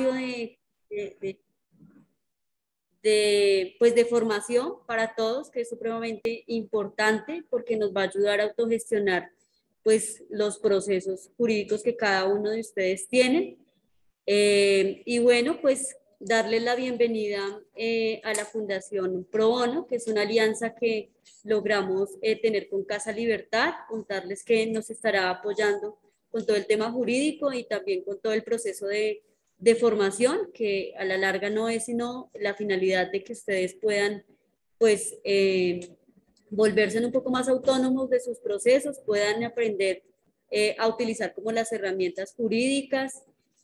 de, de, pues de formación para todos, que es supremamente importante porque nos va a ayudar a autogestionar pues los procesos jurídicos que cada uno de ustedes tienen. Y bueno, pues darles la bienvenida a la Fundación Pro Bono, que es una alianza que logramos tener con Casa Libertad, contarles que nos estará apoyando con todo el tema jurídico y también con todo el proceso de formación, que a la larga no es sino la finalidad de que ustedes puedan, pues, volverse un poco más autónomos de sus procesos, puedan aprender a utilizar como las herramientas jurídicas,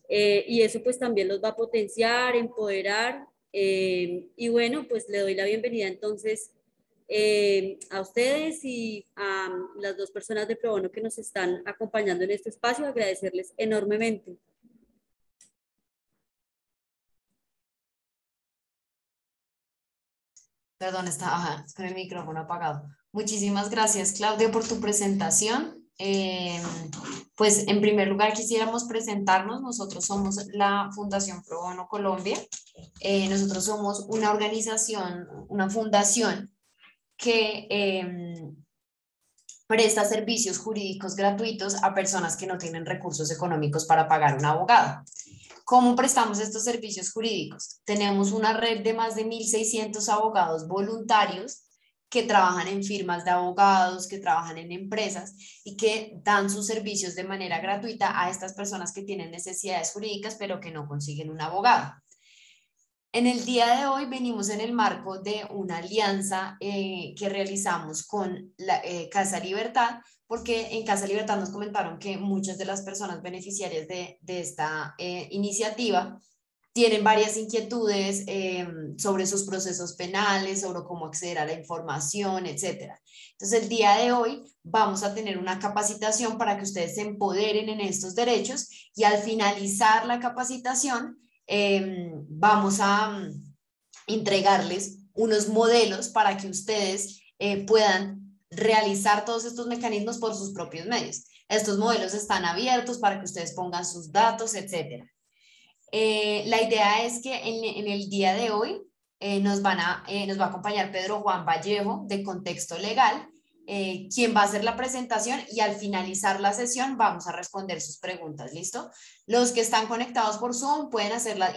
y eso pues también los va a potenciar, empoderar, y bueno, pues le doy la bienvenida entonces a ustedes y a las dos personas de Pro Bono que nos están acompañando en este espacio, agradecerles enormemente. Perdón, estaba con el micrófono apagado. Muchísimas gracias, Claudia, por tu presentación. Pues en primer lugar quisiéramos presentarnos. Nosotros somos la Fundación Pro Bono Colombia. Nosotros somos una organización, una fundación que presta servicios jurídicos gratuitos a personas que no tienen recursos económicos para pagar un abogado. ¿Cómo prestamos estos servicios jurídicos? Tenemos una red de más de 1.600 abogados voluntarios que trabajan en firmas de abogados, que trabajan en empresas y que dan sus servicios de manera gratuita a estas personas que tienen necesidades jurídicas pero que no consiguen un abogado. En el día de hoy venimos en el marco de una alianza que realizamos con la, Casa Libertad, porque en Casa Libertad nos comentaron que muchas de las personas beneficiarias de esta iniciativa tienen varias inquietudes sobre sus procesos penales, sobre cómo acceder a la información, etcétera. Entonces, el día de hoy vamos a tener una capacitación para que ustedes se empoderen en estos derechos y al finalizar la capacitación vamos a entregarles unos modelos para que ustedes puedan realizar todos estos mecanismos por sus propios medios. Estos modelos están abiertos para que ustedes pongan sus datos, etcétera. La idea es que en el día de hoy nos va a acompañar Pedro Juan Vallejo de Contexto Legal, quien va a hacer la presentación y al finalizar la sesión vamos a responder sus preguntas, ¿listo? Los que están conectados por Zoom pueden hacerla,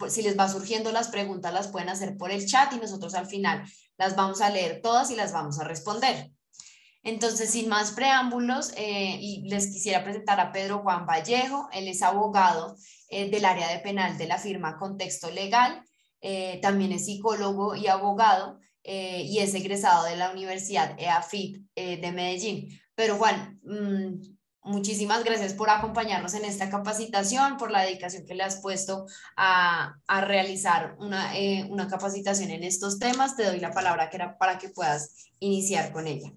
si les va surgiendo las preguntas las pueden hacer por el chat y nosotros al final las vamos a leer todas y las vamos a responder. Entonces, sin más preámbulos, y les quisiera presentar a Pedro Juan Vallejo. Él es abogado del área de penal de la firma Contexto Legal, también es psicólogo y abogado, y es egresado de la Universidad EAFIT de Medellín. Pero Juan, muchísimas gracias por acompañarnos en esta capacitación, por la dedicación que le has puesto a realizar una capacitación en estos temas. Te doy la palabra para que puedas iniciar con ella.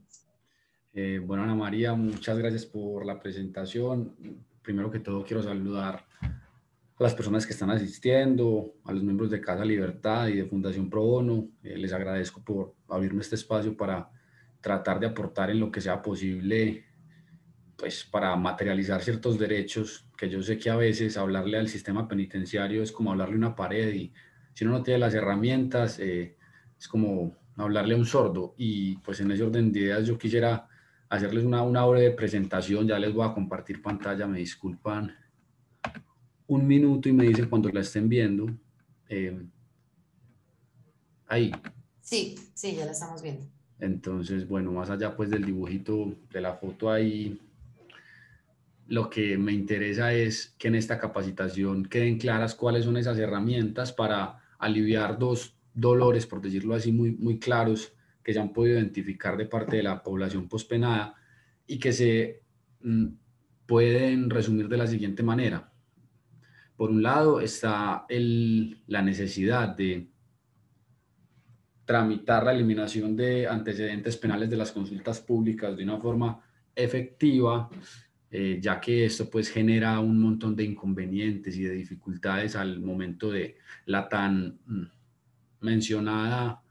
Bueno, Ana María, muchas gracias por la presentación. Primero que todo, quiero saludar a las personas que están asistiendo, a los miembros de Casa Libertad y de Fundación Pro Bono. Les agradezco por abrirme este espacio para tratar de aportar en lo que sea posible, pues para materializar ciertos derechos, que yo sé que a veces hablarle al sistema penitenciario es como hablarle a una pared y si uno no tiene las herramientas, es como hablarle a un sordo. Y pues en ese orden de ideas yo quisiera hacerles una breve presentación. Ya les voy a compartir pantalla, me disculpan un minuto y me dicen cuando la estén viendo. Ahí. Sí, sí, ya la estamos viendo. Entonces, bueno, más allá pues del dibujito de la foto ahí, lo que me interesa es que en esta capacitación queden claras cuáles son esas herramientas para aliviar dos dolores, por decirlo así, muy claros, que se han podido identificar de parte de la población pospenada y que se pueden resumir de la siguiente manera. Por un lado está la necesidad de tramitar la eliminación de antecedentes penales de las consultas públicas de una forma efectiva, ya que esto pues genera un montón de inconvenientes y de dificultades al momento de la tan mencionada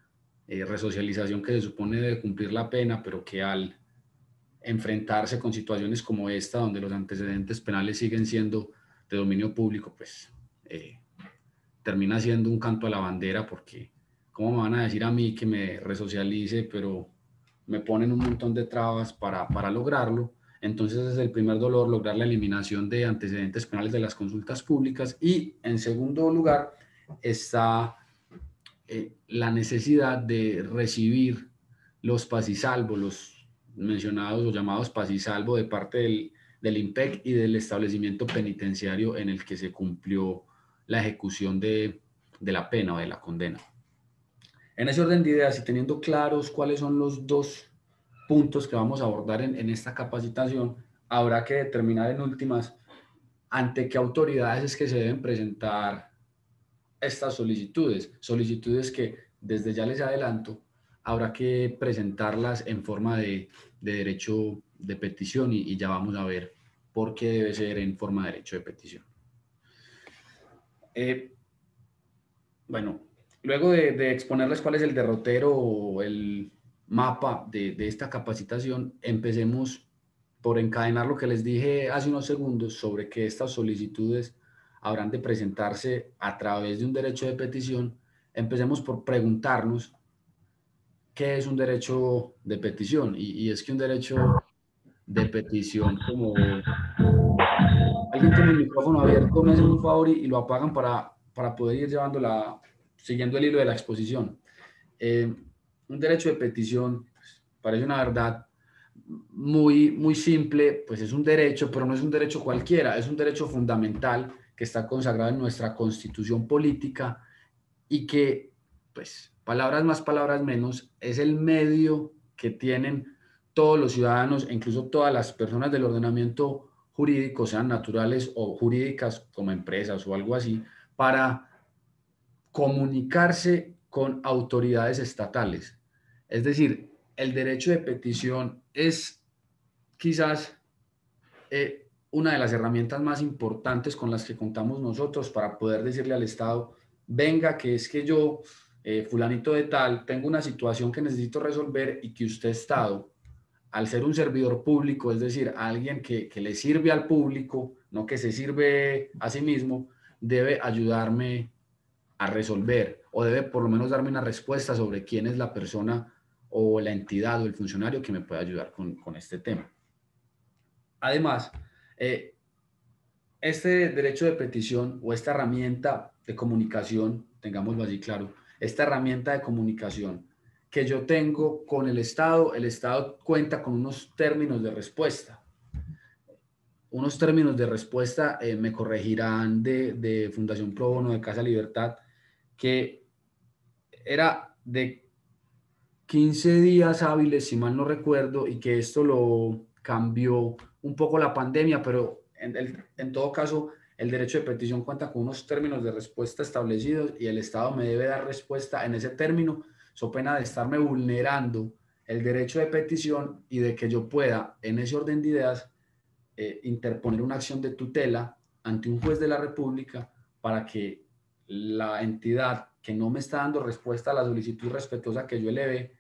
resocialización que se supone de cumplir la pena, pero que al enfrentarse con situaciones como esta, donde los antecedentes penales siguen siendo de dominio público, pues termina siendo un canto a la bandera, porque ¿cómo me van a decir a mí que me resocialice, pero me ponen un montón de trabas para lograrlo? Entonces es el primer dolor, lograr la eliminación de antecedentes penales de las consultas públicas. Y en segundo lugar está la necesidad de recibir los pasisalvo, los mencionados o llamados pasisalvo de parte del IMPEC y del establecimiento penitenciario en el que se cumplió la ejecución de la pena o de la condena. En ese orden de ideas y teniendo claros cuáles son los dos puntos que vamos a abordar en esta capacitación, habrá que determinar en últimas ante qué autoridades es que se deben presentar estas solicitudes que desde ya les adelanto, habrá que presentarlas en forma de derecho de petición y ya vamos a ver por qué debe ser en forma de derecho de petición. Bueno, luego de exponerles cuál es el derrotero o el mapa de esta capacitación, empecemos por encadenar lo que les dije hace unos segundos sobre que estas solicitudes habrán de presentarse a través de un derecho de petición. Empecemos por preguntarnos qué es un derecho de petición. Y es que un derecho de petición, como alguien tiene el micrófono abierto, me hacen un favor y lo apagan para poder ir siguiendo el hilo de la exposición. Un derecho de petición parece una verdad muy simple, pues es un derecho, pero no es un derecho cualquiera, es un derecho fundamental que está consagrado en nuestra Constitución política y que, pues, palabras más, palabras menos, es el medio que tienen todos los ciudadanos e incluso todas las personas del ordenamiento jurídico, sean naturales o jurídicas como empresas o algo así, para comunicarse con autoridades estatales. Es decir, el derecho de petición es quizás una de las herramientas más importantes con las que contamos nosotros para poder decirle al Estado, venga, que es que yo, fulanito de tal, tengo una situación que necesito resolver y que usted, Estado, al ser un servidor público, es decir, alguien que le sirve al público, no que se sirve a sí mismo, debe ayudarme a resolver o debe por lo menos darme una respuesta sobre quién es la persona o la entidad o el funcionario que me puede ayudar con este tema. Además, este derecho de petición o esta herramienta de comunicación, tengámoslo así claro, esta herramienta de comunicación que yo tengo con el Estado cuenta con unos términos de respuesta. Unos términos de respuesta, me corregirán de Fundación Pro Bono de Casa Libertad, que era de 15 días hábiles, si mal no recuerdo, y que esto lo cambió un poco la pandemia, pero en todo caso, el derecho de petición cuenta con unos términos de respuesta establecidos y el Estado me debe dar respuesta en ese término, so pena de estarme vulnerando el derecho de petición y de que yo pueda, en ese orden de ideas, interponer una acción de tutela ante un juez de la República para que la entidad que no me está dando respuesta a la solicitud respetuosa que yo eleve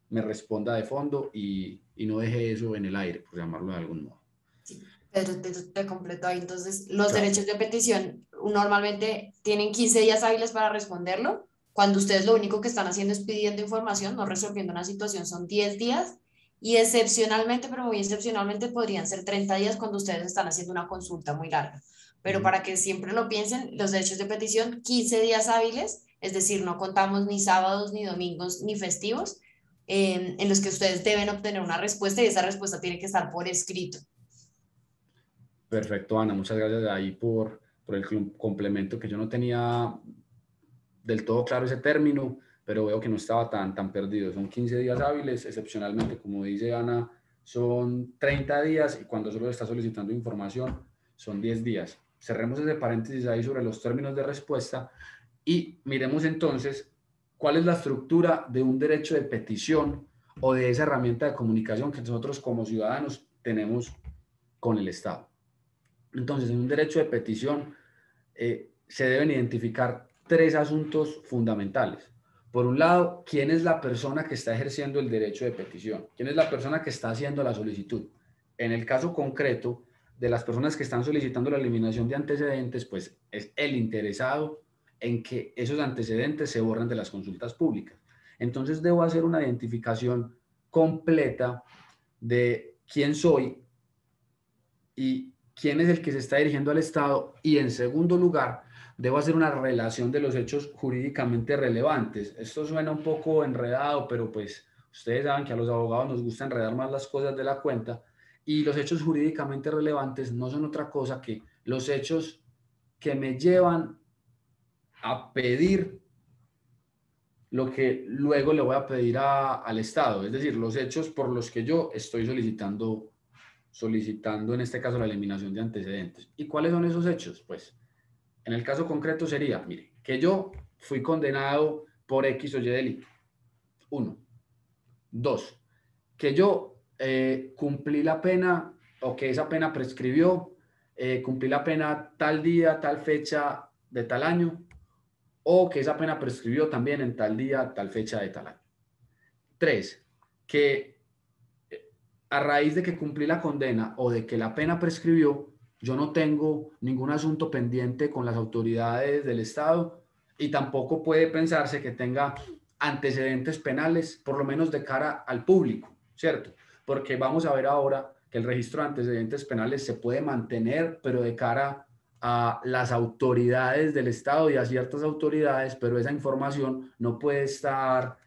me responda de fondo y no deje eso en el aire, por llamarlo de algún modo. Sí, pero te completo ahí. Entonces, los Claro. derechos de petición normalmente tienen 15 días hábiles para responderlo. Cuando ustedes lo único que están haciendo es pidiendo información, no resolviendo una situación, son 10 días. Y excepcionalmente, pero muy excepcionalmente, podrían ser 30 días cuando ustedes están haciendo una consulta muy larga. Pero para que siempre lo piensen, los derechos de petición, 15 días hábiles, es decir, no contamos ni sábados, ni domingos, ni festivos, en los que ustedes deben obtener una respuesta y esa respuesta tiene que estar por escrito. Perfecto, Ana, muchas gracias ahí por el complemento, que yo no tenía del todo claro ese término, pero veo que no estaba tan perdido. Son 15 días hábiles, excepcionalmente, como dice Ana, son 30 días y cuando solo está solicitando información son 10 días. Cerremos ese paréntesis ahí sobre los términos de respuesta y miremos entonces cuál es la estructura de un derecho de petición o de esa herramienta de comunicación que nosotros como ciudadanos tenemos con el Estado. Entonces, en un derecho de petición se deben identificar tres asuntos fundamentales. Por un lado, ¿quién es la persona que está ejerciendo el derecho de petición? ¿Quién es la persona que está haciendo la solicitud? En el caso concreto, de las personas que están solicitando la eliminación de antecedentes, pues es el interesado en que esos antecedentes se borren de las consultas públicas. Entonces debo hacer una identificación completa de quién soy y quién es el que se está dirigiendo al Estado, y en segundo lugar, debo hacer una relación de los hechos jurídicamente relevantes. Esto suena un poco enredado, pero pues ustedes saben que a los abogados nos gusta enredar más las cosas de la cuenta, y los hechos jurídicamente relevantes no son otra cosa que los hechos que me llevan a pedir lo que luego le voy a pedir al Estado, es decir, los hechos por los que yo estoy solicitando en este caso la eliminación de antecedentes. ¿Y cuáles son esos hechos? Pues en el caso concreto sería, mire, que yo fui condenado por X o Y delito. 1. 2. Que yo cumplí la pena, o que esa pena prescribió, cumplí la pena tal día, tal fecha de tal año, o que esa pena prescribió también en tal día, tal fecha de tal año. 3. Que a raíz de que cumplí la condena o de que la pena prescribió, yo no tengo ningún asunto pendiente con las autoridades del Estado, y tampoco puede pensarse que tenga antecedentes penales, por lo menos de cara al público, ¿cierto? Porque vamos a ver ahora que el registro de antecedentes penales se puede mantener, pero de cara a las autoridades del Estado y a ciertas autoridades, pero esa información no puede estar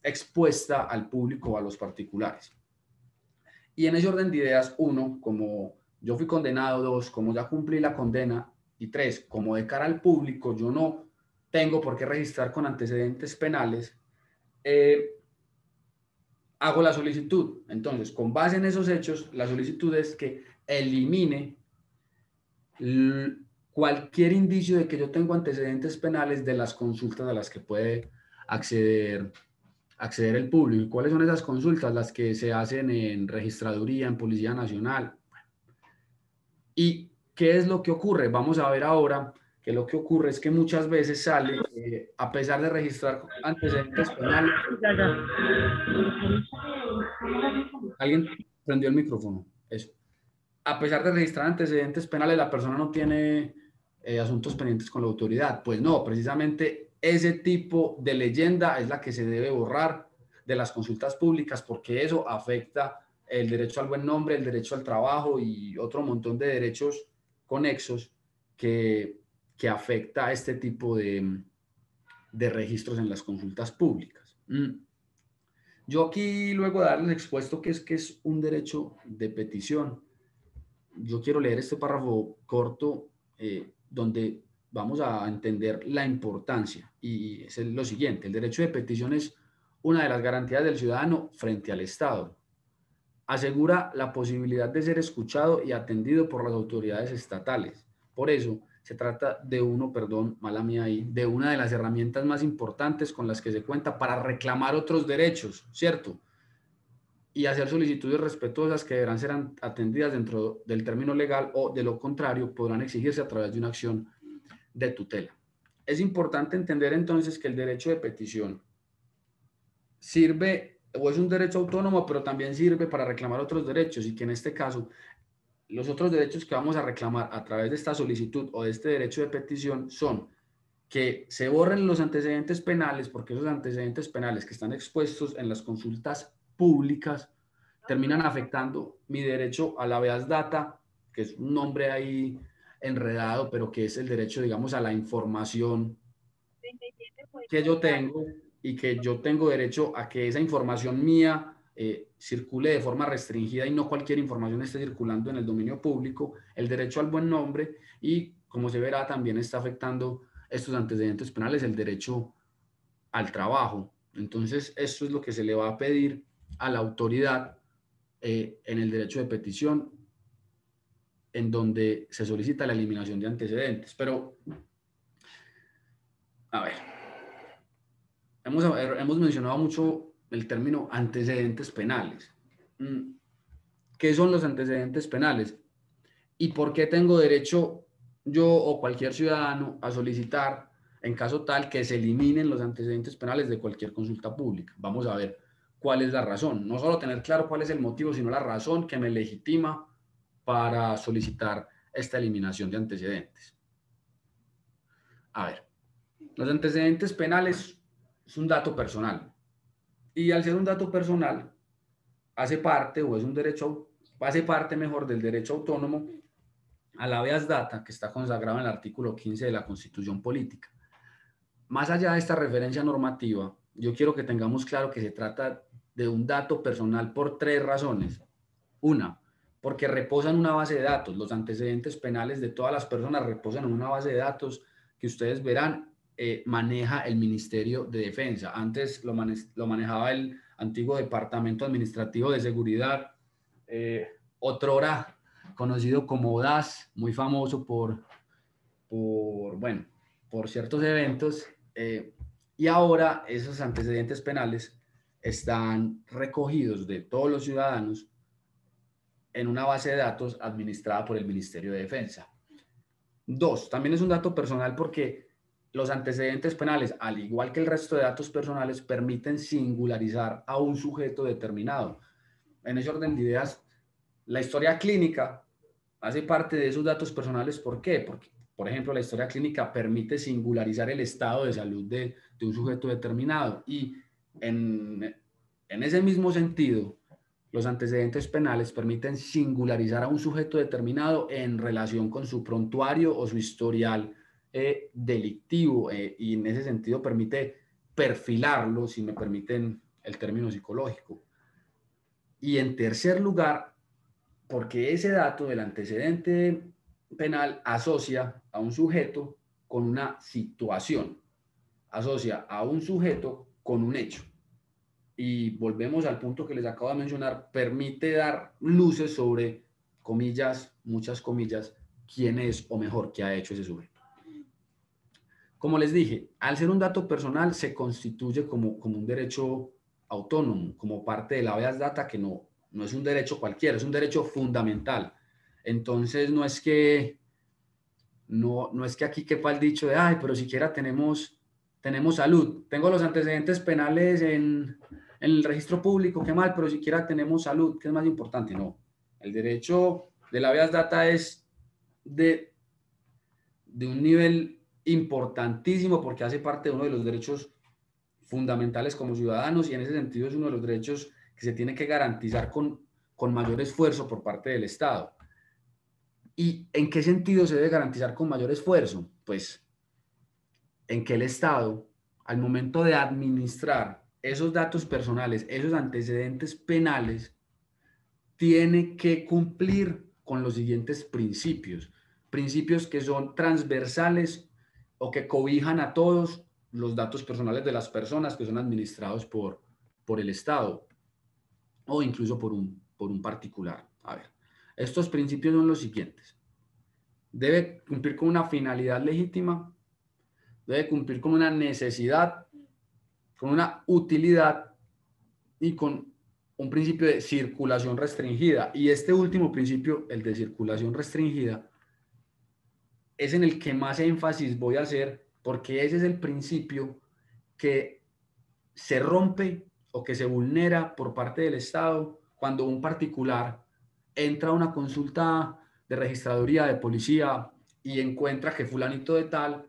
expuesta al público o a los particulares. Y en ese orden de ideas, 1, como yo fui condenado; 2, como ya cumplí la condena; y 3, como de cara al público yo no tengo por qué registrar con antecedentes penales, hago la solicitud. Entonces, con base en esos hechos, la solicitud es que elimine cualquier indicio de que yo tengo antecedentes penales de las consultas a las que puede acceder el público. ¿Y cuáles son esas consultas? Las que se hacen en Registraduría, en Policía Nacional. ¿Y qué es lo que ocurre? Vamos a ver ahora que lo que ocurre es que muchas veces sale, a pesar de registrar antecedentes penales. ¿Alguien prendió el micrófono? Eso. A pesar de registrar antecedentes penales, la persona no tiene asuntos pendientes con la autoridad. Pues no, precisamente ese tipo de leyenda es la que se debe borrar de las consultas públicas, porque eso afecta el derecho al buen nombre, el derecho al trabajo y otro montón de derechos conexos que afecta a este tipo de registros en las consultas públicas. Yo aquí, luego de darles expuesto que es un derecho de petición, yo quiero leer este párrafo corto donde vamos a entender la importancia, y es lo siguiente: el derecho de petición es una de las garantías del ciudadano frente al Estado. Asegura la posibilidad de ser escuchado y atendido por las autoridades estatales. Por eso se trata de de una de las herramientas más importantes con las que se cuenta para reclamar otros derechos, ¿cierto? Y hacer solicitudes respetuosas que deberán ser atendidas dentro del término legal, o de lo contrario podrán exigirse a través de una acción de tutela. Es importante entender entonces que el derecho de petición sirve, o es un derecho autónomo, pero también sirve para reclamar otros derechos, y que en este caso los otros derechos que vamos a reclamar a través de esta solicitud o de este derecho de petición son que se borren los antecedentes penales, porque esos antecedentes penales que están expuestos en las consultas públicas terminan afectando mi derecho a la habeas data, que es un nombre ahí enredado, pero que es el derecho, digamos, a la información que yo tengo, y que yo tengo derecho a que esa información mía circule de forma restringida y no cualquier información esté circulando en el dominio público; el derecho al buen nombre; y, como se verá, también está afectando estos antecedentes penales el derecho al trabajo. Entonces, esto es lo que se le va a pedir a la autoridad en el derecho de petición, en donde se solicita la eliminación de antecedentes. Pero, a ver, hemos mencionado mucho el término antecedentes penales. ¿Qué son los antecedentes penales? ¿Y por qué tengo derecho yo o cualquier ciudadano a solicitar, en caso tal, que se eliminen los antecedentes penales de cualquier consulta pública? Vamos a ver cuál es la razón. No solo tener claro cuál es el motivo, sino la razón que me legitima para solicitar esta eliminación de antecedentes. A ver, los antecedentes penales es un dato personal y al ser un dato personal hace parte, o es un derecho, hace parte mejor del derecho autónomo al habeas data que está consagrado en el artículo 15 de la Constitución Política. Más allá de esta referencia normativa, yo quiero que tengamos claro que se trata de un dato personal por 3 razones. Una, porque reposa en una base de datos. Los antecedentes penales de todas las personas reposan en una base de datos que ustedes verán maneja el Ministerio de Defensa. Antes lo manejaba el antiguo Departamento Administrativo de Seguridad, otrora conocido como DAS, muy famoso por ciertos eventos, y ahora esos antecedentes penales están recogidos de todos los ciudadanos en una base de datos administrada por el Ministerio de Defensa. 2, también es un dato personal porque los antecedentes penales, al igual que el resto de datos personales, permiten singularizar a un sujeto determinado. En ese orden de ideas, la historia clínica hace parte de esos datos personales. ¿Por qué? Porque, por ejemplo, la historia clínica permite singularizar el estado de salud de un sujeto determinado. Y en ese mismo sentido, los antecedentes penales permiten singularizar a un sujeto determinado en relación con su prontuario o su historial delictivo, y en ese sentido permite perfilarlo, si me permiten el término psicológico. Y en tercer lugar, porque ese dato del antecedente penal asocia a un sujeto con una situación, asocia a un sujeto con un hecho. Y volvemos al punto que les acabo de mencionar, permite dar luces sobre, comillas, muchas comillas, quién es, o mejor, qué ha hecho ese sujeto. Como les dije, al ser un dato personal se constituye como un derecho autónomo, como parte del habeas data, que no es un derecho cualquiera, es un derecho fundamental. Entonces no es que aquí quepa el dicho de, ay, pero siquiera tenemos salud. Tengo los antecedentes penales en el registro público, qué mal, pero siquiera tenemos salud, ¿qué es más importante? No, el derecho del habeas data es de un nivel importantísimo porque hace parte de uno de los derechos fundamentales como ciudadanos, y en ese sentido es uno de los derechos que se tiene que garantizar con mayor esfuerzo por parte del Estado. ¿Y en qué sentido se debe garantizar con mayor esfuerzo? Pues en que el Estado, al momento de administrar esos datos personales, esos antecedentes penales, tiene que cumplir con los siguientes principios. Principios que son transversales o que cobijan a todos los datos personales de las personas que son administrados por el Estado o incluso por un particular. A ver, estos principios son los siguientes. Debe cumplir con una finalidad legítima, debe cumplir con una necesidad, con una utilidad y con un principio de circulación restringida. Y este último principio, el de circulación restringida, es en el que más énfasis voy a hacer, porque ese es el principio que se rompe o que se vulnera por parte del Estado cuando un particular entra a una consulta de registraduría de policía y encuentra que fulanito de tal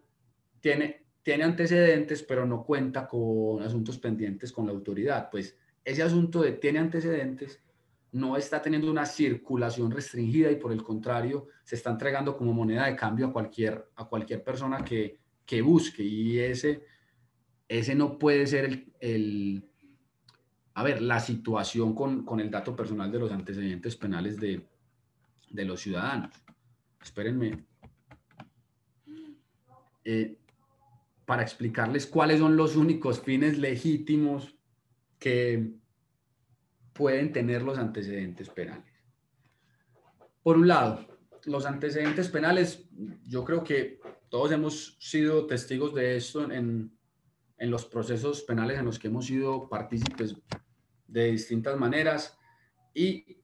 tiene antecedentes, pero no cuenta con asuntos pendientes con la autoridad. Pues ese asunto de tiene antecedentes no está teniendo una circulación restringida y por el contrario se está entregando como moneda de cambio a cualquier persona que busque, y ese no puede ser la situación con el dato personal de los antecedentes penales de los ciudadanos. Espérenme. Para explicarles cuáles son los únicos fines legítimos que pueden tener los antecedentes penales. Por un lado, los antecedentes penales, yo creo que todos hemos sido testigos de esto en los procesos penales en los que hemos sido partícipes de distintas maneras, y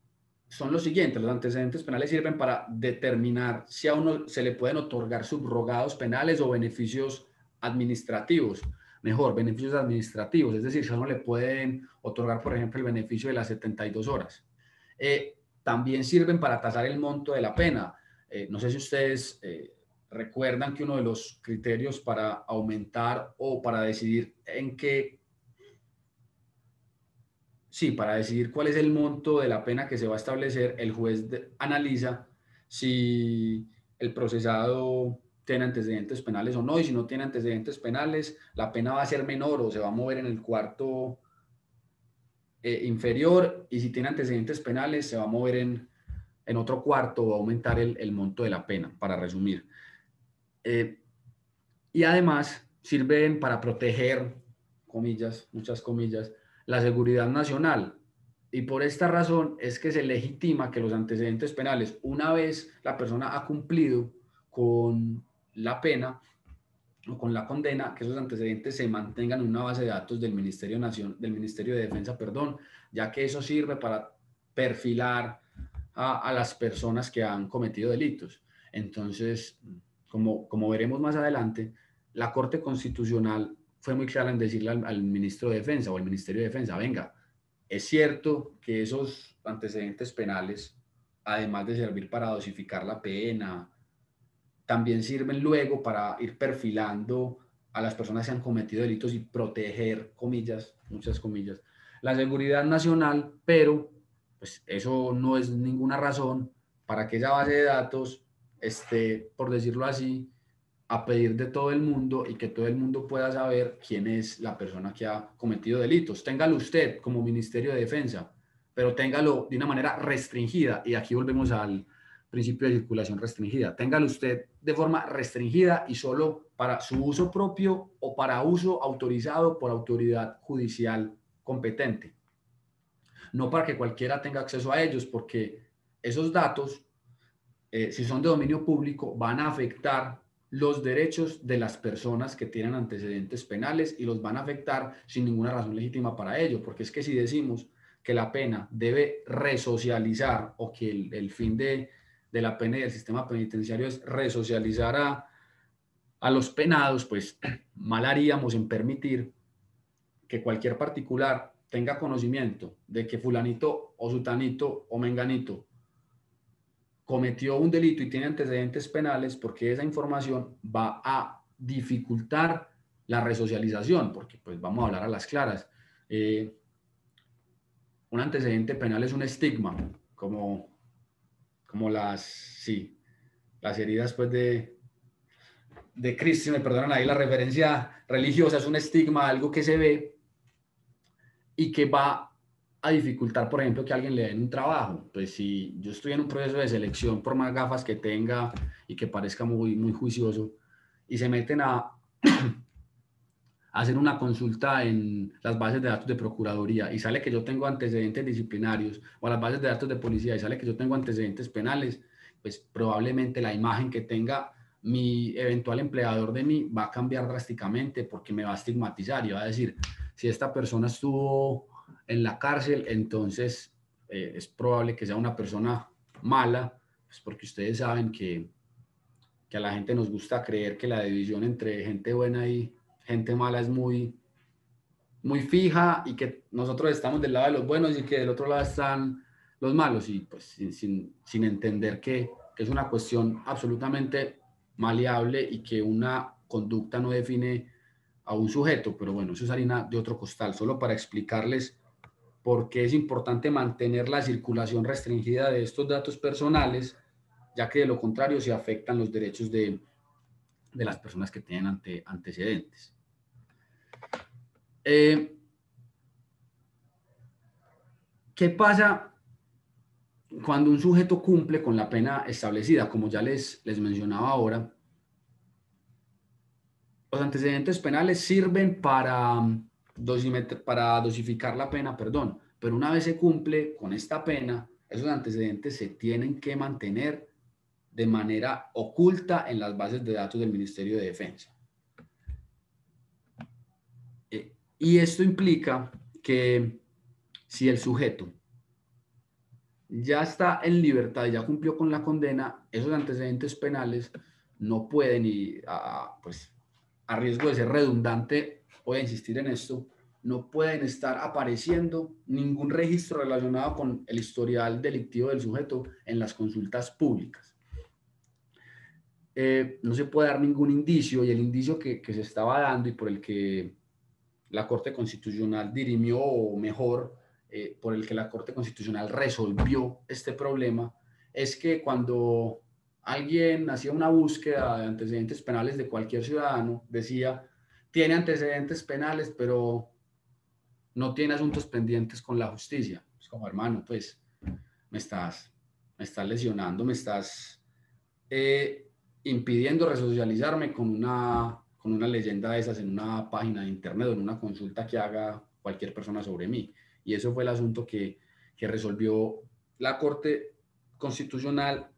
son los siguientes. Los antecedentes penales sirven para determinar si a uno se le pueden otorgar subrogados penales o beneficios administrativos. Mejor, beneficios administrativos, es decir, si a uno le pueden otorgar, por ejemplo, el beneficio de las 72 horas. también sirven para tasar el monto de la pena. No sé si ustedes recuerdan que uno de los criterios para aumentar o para decidir en qué, sí, para decidir cuál es el monto de la pena que se va a establecer, el juez analiza si el procesado tiene antecedentes penales o no, y si no tiene antecedentes penales, la pena va a ser menor o se va a mover en el cuarto inferior, y si tiene antecedentes penales, se va a mover en otro cuarto o va a aumentar el monto de la pena, para resumir. Y además sirven para proteger, comillas, muchas comillas, la seguridad nacional. Y por esta razón es que se legitima que los antecedentes penales, una vez la persona ha cumplido con la pena o con la condena, que esos antecedentes se mantengan en una base de datos del Ministerio de Defensa, perdón, ya que eso sirve para perfilar a las personas que han cometido delitos. Entonces, como veremos más adelante, la Corte Constitucional fue muy clara en decirle al ministro de Defensa o al Ministerio de Defensa: venga, es cierto que esos antecedentes penales, además de servir para dosificar la pena, también sirven luego para ir perfilando a las personas que han cometido delitos y proteger, comillas, muchas comillas, la seguridad nacional, pero pues eso no es ninguna razón para que esa base de datos esté, por decirlo así, a pedir de todo el mundo y que todo el mundo pueda saber quién es la persona que ha cometido delitos. Téngalo usted como Ministerio de Defensa, pero téngalo de una manera restringida, y aquí volvemos al principio de circulación restringida. Téngalo usted de forma restringida y solo para su uso propio o para uso autorizado por autoridad judicial competente. No para que cualquiera tenga acceso a ellos, porque esos datos, si son de dominio público, van a afectar los derechos de las personas que tienen antecedentes penales y los van a afectar sin ninguna razón legítima para ello, porque es que si decimos que la pena debe resocializar, o que el fin de la pena y del sistema penitenciario es resocializar a los penados, pues mal haríamos en permitir que cualquier particular tenga conocimiento de que fulanito o sutanito o menganito cometió un delito y tiene antecedentes penales, porque esa información va a dificultar la resocialización, porque pues vamos a hablar a las claras. Un antecedente penal es un estigma, como las heridas pues de Cristo, me perdonan ahí la referencia religiosa, es un estigma, algo que se ve y que va a dificultar, por ejemplo, que alguien le den un trabajo. Pues si yo estoy en un proceso de selección, por más gafas que tenga y que parezca muy, muy juicioso, y se meten a hacer una consulta en las bases de datos de Procuraduría y sale que yo tengo antecedentes disciplinarios, o a las bases de datos de policía y sale que yo tengo antecedentes penales, pues probablemente la imagen que tenga mi eventual empleador de mí va a cambiar drásticamente, porque me va a estigmatizar y va a decir: si esta persona estuvo en la cárcel, entonces es probable que sea una persona mala, pues porque ustedes saben que a la gente nos gusta creer que la división entre gente buena y gente mala es muy, muy fija, y que nosotros estamos del lado de los buenos y que del otro lado están los malos, y pues sin entender que es una cuestión absolutamente maleable y que una conducta no define a un sujeto. Pero bueno, eso es harina de otro costal, solo para explicarles por qué es importante mantener la circulación restringida de estos datos personales, ya que de lo contrario se afectan los derechos de las personas que tienen antecedentes. ¿Qué pasa cuando un sujeto cumple con la pena establecida? Como ya les mencionaba ahora, los antecedentes penales sirven para dosificar la pena, perdón, pero una vez se cumple con esta pena, esos antecedentes se tienen que mantener de manera oculta en las bases de datos del Ministerio de Defensa. Y esto implica que si el sujeto ya está en libertad y ya cumplió con la condena, esos antecedentes penales no pueden, y pues a riesgo de ser redundante, voy a insistir en esto, no pueden estar apareciendo ningún registro relacionado con el historial delictivo del sujeto en las consultas públicas. No se puede dar ningún indicio, y el indicio que se estaba dando y por el que la Corte Constitucional dirimió, o mejor, por el que la Corte Constitucional resolvió este problema, es que cuando alguien hacía una búsqueda de antecedentes penales de cualquier ciudadano, decía, tiene antecedentes penales, pero no tiene asuntos pendientes con la justicia. Es como, hermano, pues me estás lesionando, me estás impidiendo resocializarme con una leyenda de esas en una página de internet o en una consulta que haga cualquier persona sobre mí. Y eso fue el asunto que resolvió la Corte Constitucional,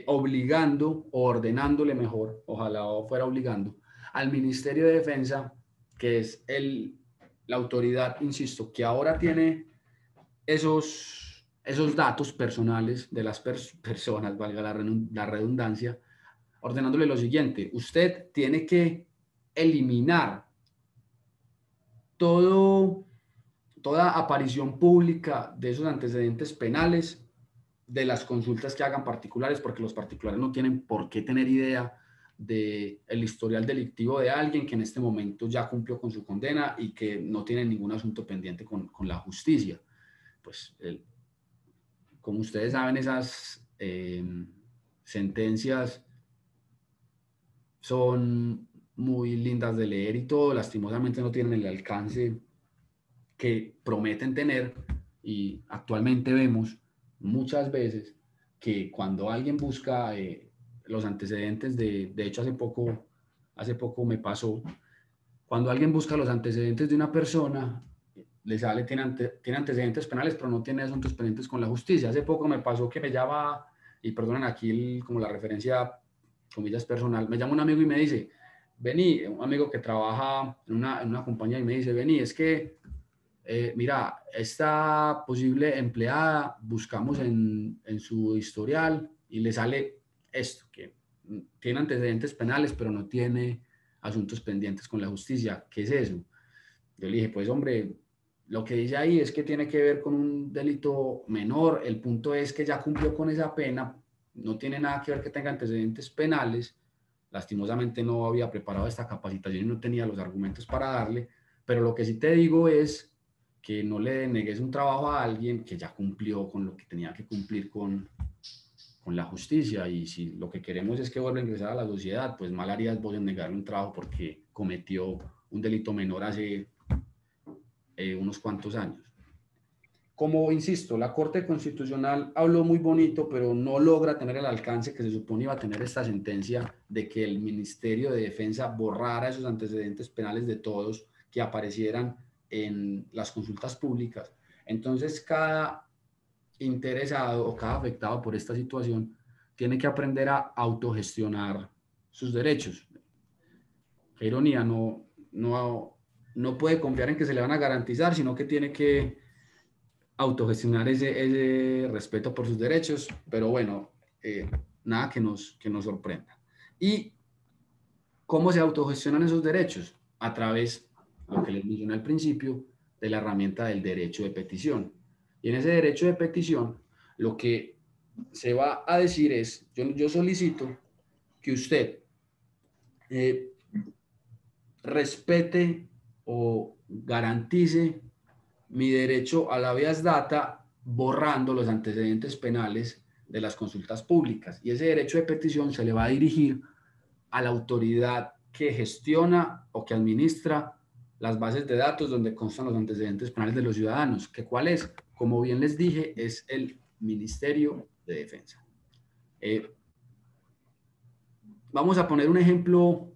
obligando o ordenándole mejor, ojalá fuera obligando, al Ministerio de Defensa, que es la autoridad, insisto, que ahora tiene esos datos personales de las personas, valga la redundancia, ordenándole lo siguiente: usted tiene que eliminar toda aparición pública de esos antecedentes penales de las consultas que hagan particulares, porque los particulares no tienen por qué tener idea del historial delictivo de alguien que en este momento ya cumplió con su condena y que no tiene ningún asunto pendiente con la justicia. Pues, como ustedes saben, esas sentencias son muy lindas de leer y todo, lastimosamente no tienen el alcance que prometen tener, y actualmente vemos muchas veces que cuando alguien busca los antecedentes de hecho hace poco me pasó, cuando alguien busca los antecedentes de una persona, le sale, tiene antecedentes penales, pero no tiene asuntos pendientes con la justicia. Hace poco me pasó que me llama, y perdonen aquí como la referencia, comillas, personal, me llama un amigo y me dice, vení, un amigo que trabaja en una compañía, y me dice, vení, es que, mira, esta posible empleada, buscamos en su historial y le sale esto, que tiene antecedentes penales, pero no tiene asuntos pendientes con la justicia. ¿Qué es eso? Yo le dije, pues hombre, lo que dice ahí es que tiene que ver con un delito menor, el punto es que ya cumplió con esa pena, no tiene nada que ver que tenga antecedentes penales. Lastimosamente no había preparado esta capacitación y no tenía los argumentos para darle, pero lo que sí te digo es que no le denegues un trabajo a alguien que ya cumplió con lo que tenía que cumplir con la justicia, y si lo que queremos es que vuelva a ingresar a la sociedad, pues mal harías vos en negarle un trabajo porque cometió un delito menor hace unos cuantos años. Como insisto, la Corte Constitucional habló muy bonito, pero no logra tener el alcance que se supone iba a tener esta sentencia de que el Ministerio de Defensa borrara esos antecedentes penales de todos que aparecieran en las consultas públicas. Entonces, cada interesado o cada afectado por esta situación tiene que aprender a autogestionar sus derechos. Qué ironía, no puede confiar en que se le van a garantizar, sino que tiene que autogestionar ese respeto por sus derechos, pero bueno, nada que nos sorprenda. ¿Y cómo se autogestionan esos derechos? A través, lo que les mencioné al principio, de la herramienta del derecho de petición. Y en ese derecho de petición, lo que se va a decir es, yo solicito que usted respete o garantice mi derecho a la habeas data borrando los antecedentes penales de las consultas públicas. Y ese derecho de petición se le va a dirigir a la autoridad que gestiona o que administra las bases de datos donde constan los antecedentes penales de los ciudadanos. ¿Que cuál es? Como bien les dije, es el Ministerio de Defensa. Vamos a poner un ejemplo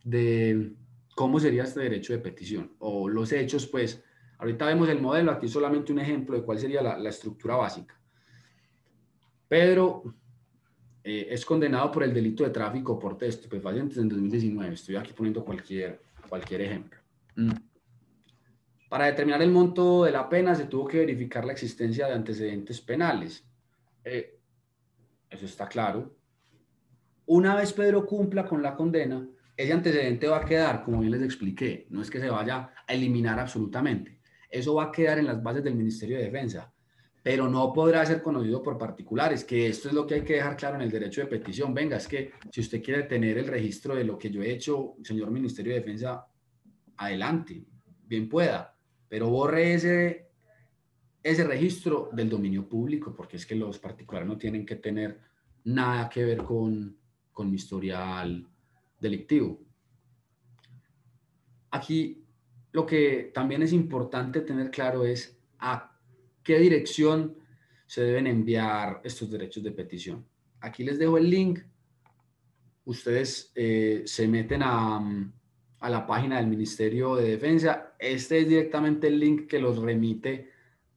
de cómo sería este derecho de petición o los hechos. Pues ahorita vemos el modelo, aquí solamente un ejemplo de cuál sería la estructura básica. Pedro es condenado por el delito de tráfico o porte de estupefacientes en 2019. Estoy aquí poniendo cualquier ejemplo. Para determinar el monto de la pena se tuvo que verificar la existencia de antecedentes penales. Eso está claro. Una vez Pedro cumpla con la condena, ese antecedente va a quedar, como bien les expliqué, no es que se vaya a eliminar absolutamente. Eso va a quedar en las bases del Ministerio de Defensa, pero no podrá ser conocido por particulares, que esto es lo que hay que dejar claro en el derecho de petición. Venga, es que si usted quiere tener el registro de lo que yo he hecho, señor Ministerio de Defensa, adelante, bien pueda, pero borre ese registro del dominio público, porque es que los particulares no tienen que tener nada que ver con mi historial delictivo. Aquí lo que también es importante tener claro es a qué dirección se deben enviar estos derechos de petición. Aquí les dejo el link. Ustedes se meten a la página del Ministerio de Defensa. Este es directamente el link que los remite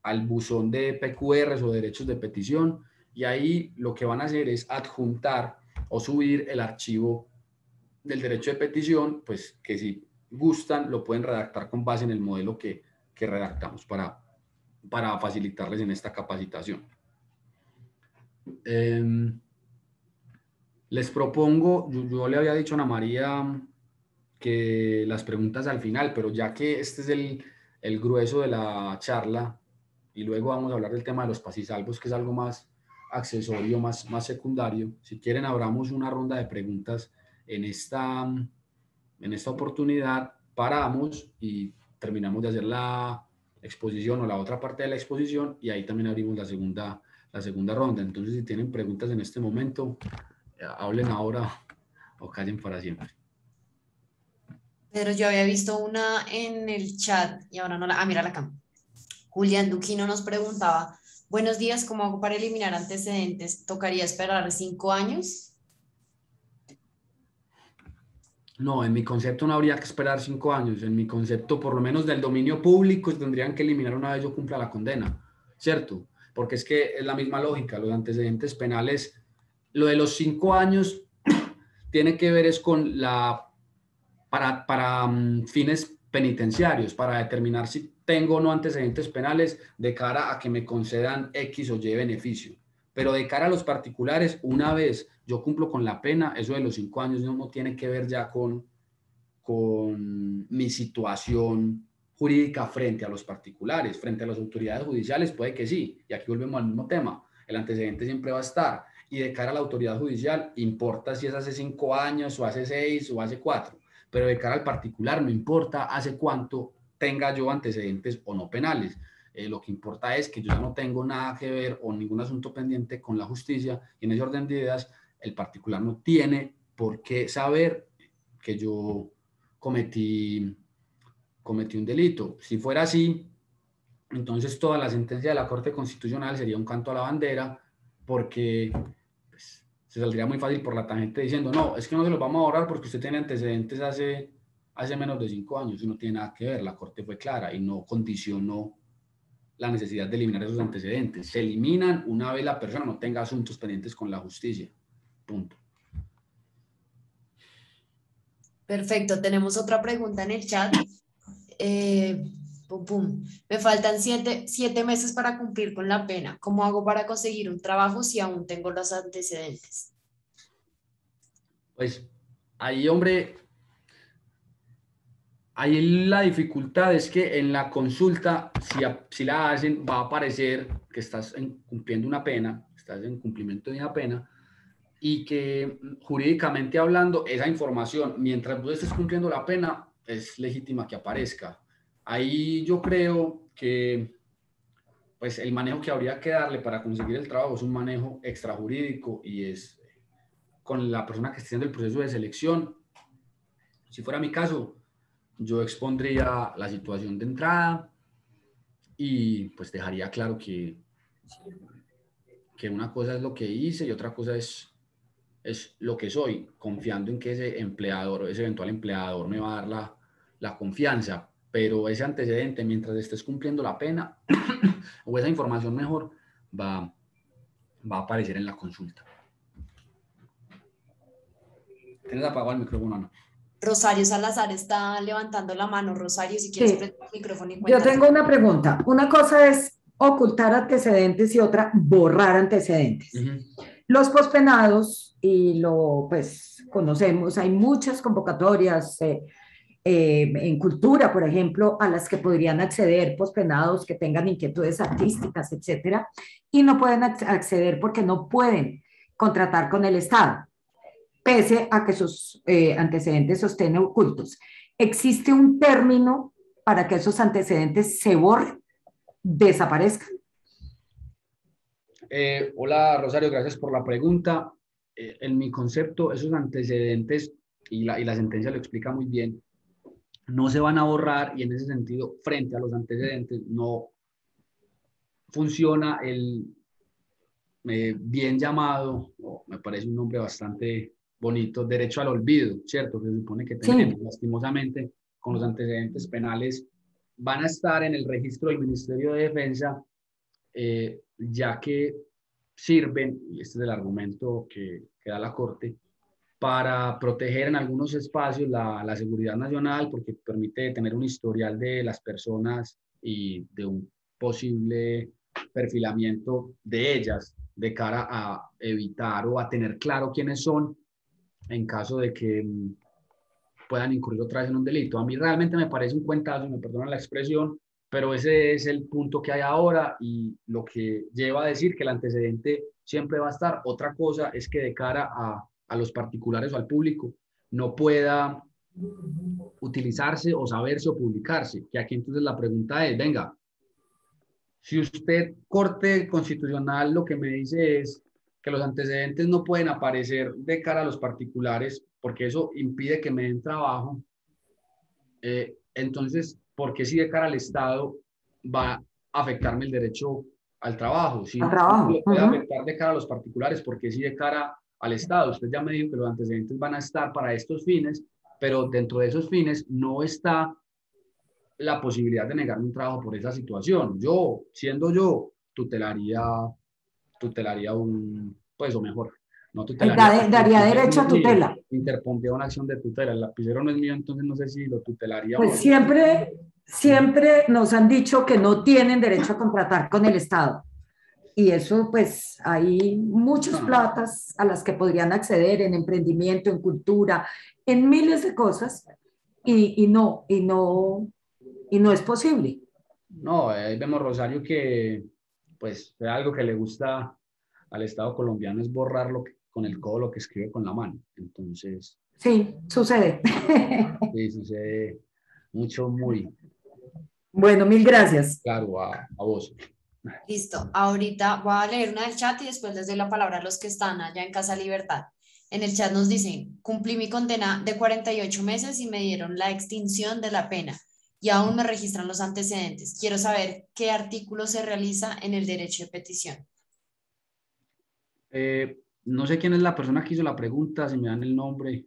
al buzón de PQRs o derechos de petición, y ahí lo que van a hacer es adjuntar o subir el archivo del derecho de petición, pues que si gustan lo pueden redactar con base en el modelo que redactamos para facilitarles en esta capacitación. Les propongo, yo le había dicho a Ana María que las preguntas al final, pero ya que este es el grueso de la charla y luego vamos a hablar del tema de los pasisalvos, que es algo más accesorio, más secundario, si quieren abramos una ronda de preguntas en esta oportunidad, paramos y terminamos de hacer la exposición o la otra parte de la exposición y ahí también abrimos la segunda ronda. Entonces, si tienen preguntas en este momento, hablen ahora o callen para siempre. Pero yo había visto una en el chat y ahora no la... Ah, mira la cámara. Julián Duquino nos preguntaba, buenos días, ¿cómo hago para eliminar antecedentes? ¿Tocaría esperar 5 años? No, en mi concepto no habría que esperar 5 años. En mi concepto, por lo menos del dominio público, tendrían que eliminar una vez yo cumpla la condena, ¿cierto? Porque es que es la misma lógica, los antecedentes penales, lo de los 5 años tiene que ver es con para fines penitenciarios, para determinar si tengo o no antecedentes penales de cara a que me concedan X o Y beneficio. Pero de cara a los particulares, una vez yo cumplo con la pena, eso de los 5 años no tiene que ver ya con mi situación jurídica frente a los particulares, frente a las autoridades judiciales, puede que sí. Y aquí volvemos al mismo tema. El antecedente siempre va a estar. Y de cara a la autoridad judicial, importa si es hace 5 años o hace 6 o hace 4. Pero de cara al particular, no importa hace cuánto tenga yo antecedentes o no penales. Lo que importa es que yo ya no tengo nada que ver o ningún asunto pendiente con la justicia, y en ese orden de ideas el particular no tiene por qué saber que yo cometí un delito. Si fuera así, entonces toda la sentencia de la Corte Constitucional sería un canto a la bandera, porque pues, se saldría muy fácil por la tangente diciendo, no, es que no se los vamos a ahorrar porque usted tiene antecedentes hace menos de 5 años, y no tiene nada que ver. La Corte fue clara y no condicionó la necesidad de eliminar esos antecedentes. Se eliminan una vez la persona no tenga asuntos pendientes con la justicia. Punto. Perfecto, tenemos otra pregunta en el chat. Me faltan 7 meses para cumplir con la pena. ¿Cómo hago para conseguir un trabajo si aún tengo los antecedentes? Pues ahí, hombre, ahí la dificultad es que en la consulta, si la hacen, va a aparecer que estás cumpliendo una pena, estás en cumplimiento de una pena, y que jurídicamente hablando, esa información, mientras tú estés cumpliendo la pena, es legítima que aparezca. Ahí yo creo que pues el manejo que habría que darle para conseguir el trabajo es un manejo extrajurídico, y es con la persona que esté haciendo el proceso de selección. Si fuera mi caso, yo expondría la situación de entrada y pues dejaría claro que una cosa es lo que hice y otra cosa es lo que soy, confiando en que ese empleador o ese eventual empleador me va a dar la confianza. Pero ese antecedente, mientras estés cumpliendo la pena, o esa información mejor, va a aparecer en la consulta. ¿Tienes apagado el micrófono, Ana? Rosario Salazar está levantando la mano. Rosario, si quieres prender el micrófono y Yo cuéntanos. tengo una pregunta. Una cosa es ocultar antecedentes y otra borrar antecedentes. Los pospenados, y lo pues conocemos, hay muchas convocatorias en cultura, por ejemplo, a las que podrían acceder pospenados que tengan inquietudes artísticas, etcétera, y no pueden acceder porque no pueden contratar con el Estado, pese a que sus antecedentes estén ocultos. ¿Existe un término para que esos antecedentes se borren, desaparezcan? Hola Rosario, gracias por la pregunta. En mi concepto, esos antecedentes, y la sentencia lo explica muy bien, no se van a borrar, y en ese sentido, frente a los antecedentes, no funciona el bien llamado, me parece un nombre bastante bonito, derecho al olvido, ¿cierto? Que se supone que tenemos, Sí. lastimosamente, con los antecedentes penales, van a estar en el registro del Ministerio de Defensa, ya que sirven, y este es el argumento que da la Corte, para proteger en algunos espacios la seguridad nacional, porque permite tener un historial de las personas y de un posible perfilamiento de ellas de cara a evitar o a tener claro quiénes son en caso de que puedan incurrir otra vez en un delito. A mí realmente me parece un cuentazo, me perdonan la expresión, pero ese es el punto que hay ahora y lo que lleva a decir que el antecedente siempre va a estar. Otra cosa es que de cara a los particulares o al público no pueda utilizarse o saberse o publicarse, que aquí entonces la pregunta es, venga, si usted, Corte Constitucional, lo que me dice es que los antecedentes no pueden aparecer de cara a los particulares porque eso impide que me den trabajo, entonces, ¿por qué si de cara al Estado va a afectarme el derecho al trabajo? Al Si no trabajo. le puede afectar de cara a los particulares, ¿por qué si de cara al Estado? Usted ya me dijo que los antecedentes van a estar para estos fines, pero dentro de esos fines no está la posibilidad de negarme un trabajo por esa situación. Yo, siendo yo, tutelaría un, pues, o mejor, no tutelaría, porque el Daría lapicero no derecho es a mío, tutela. interpondría una acción de tutela. El lapicero no es mío, entonces no sé si lo tutelaría o Pues no. siempre nos han dicho que no tienen derecho a contratar con el Estado. Y eso, pues, hay muchas No, platas a las que podrían acceder en emprendimiento, en cultura, en miles de cosas, y no es posible. no, ahí vemos Rosario que, pues, algo que le gusta al Estado colombiano es borrar con el codo lo que escribe con la mano. Entonces, Sí, sucede. sí, sucede mucho, muy Bueno, mil gracias. claro a vos. Listo, ahorita voy a leer una del chat y después les doy la palabra a los que están allá en Casa Libertad. En el chat nos dicen, cumplí mi condena de 48 meses y me dieron la extinción de la pena y aún me registran los antecedentes. Quiero saber qué artículo se realiza en el derecho de petición. No sé quién es la persona que hizo la pregunta, si me dan el nombre.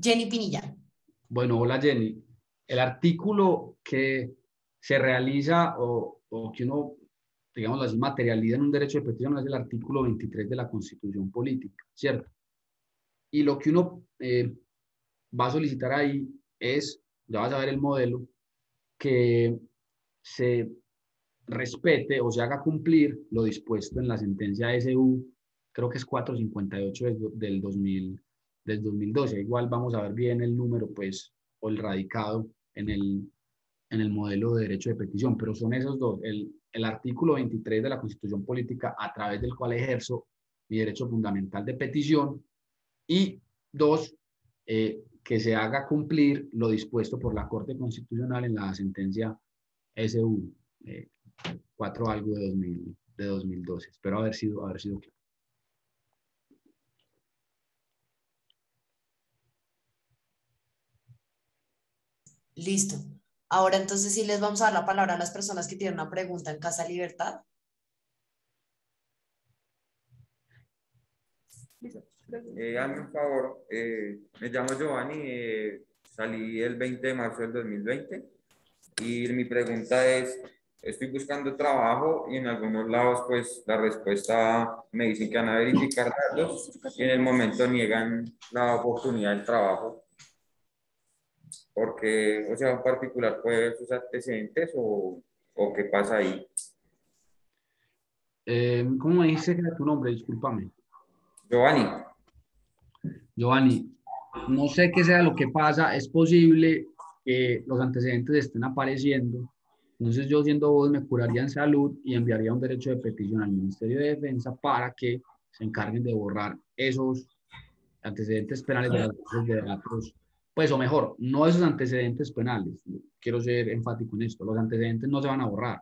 Jenny Pinilla. Bueno, hola Jenny. El artículo que se realiza o que uno, digamos así, materializa en un derecho de petición es el artículo 23 de la Constitución Política, ¿cierto? Y lo que uno va a solicitar ahí es, ya vas a ver el modelo, que se respete o se haga cumplir lo dispuesto en la sentencia SU, creo que es 458 del 2012. Igual vamos a ver bien el número, pues, o el radicado en el modelo de derecho de petición, pero son esos dos, el artículo 23 de la Constitución Política, a través del cual ejerzo mi derecho fundamental de petición, y dos, que se haga cumplir lo dispuesto por la Corte Constitucional en la sentencia SU 4 algo de 2012. Espero haber sido claro. Listo. Ahora entonces sí les vamos a dar la palabra a las personas que tienen una pregunta en Casa Libertad. Hazme un favor, me llamo Giovanni, salí el 20 de marzo del 2020 y mi pregunta es, estoy buscando trabajo y en algunos lados pues la respuesta me dicen que van a verificar datos y en el momento niegan la oportunidad del trabajo porque, o sea, en particular puede ver sus antecedentes o qué pasa ahí. ¿Cómo me dice que era tu nombre? Discúlpame. Giovanni. Giovanni, no sé qué sea lo que pasa, es posible que los antecedentes estén apareciendo. Entonces yo siendo vos me curaría en salud y enviaría un derecho de petición al Ministerio de Defensa para que se encarguen de borrar esos antecedentes penales de las bases de datos, pues o mejor, no esos antecedentes penales, quiero ser enfático en esto, los antecedentes no se van a borrar,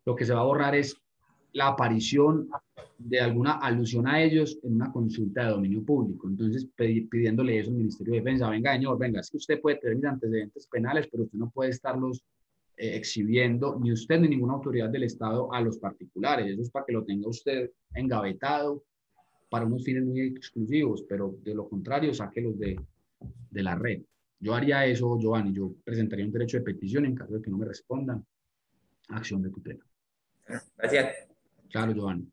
lo que se va a borrar es la aparición de alguna alusión a ellos en una consulta de dominio público. Entonces, pidiéndole eso al Ministerio de Defensa, venga, señor, venga, es que usted puede tener mis antecedentes penales, pero usted no puede estarlos exhibiendo, ni usted ni ninguna autoridad del Estado, a los particulares. Eso es para que lo tenga usted engavetado para unos fines muy exclusivos, pero de lo contrario, sáquelos de la red. Yo haría eso, Giovanni, yo presentaría un derecho de petición en caso de que no me respondan, acción de tutela. Gracias. Claro, Giovanni.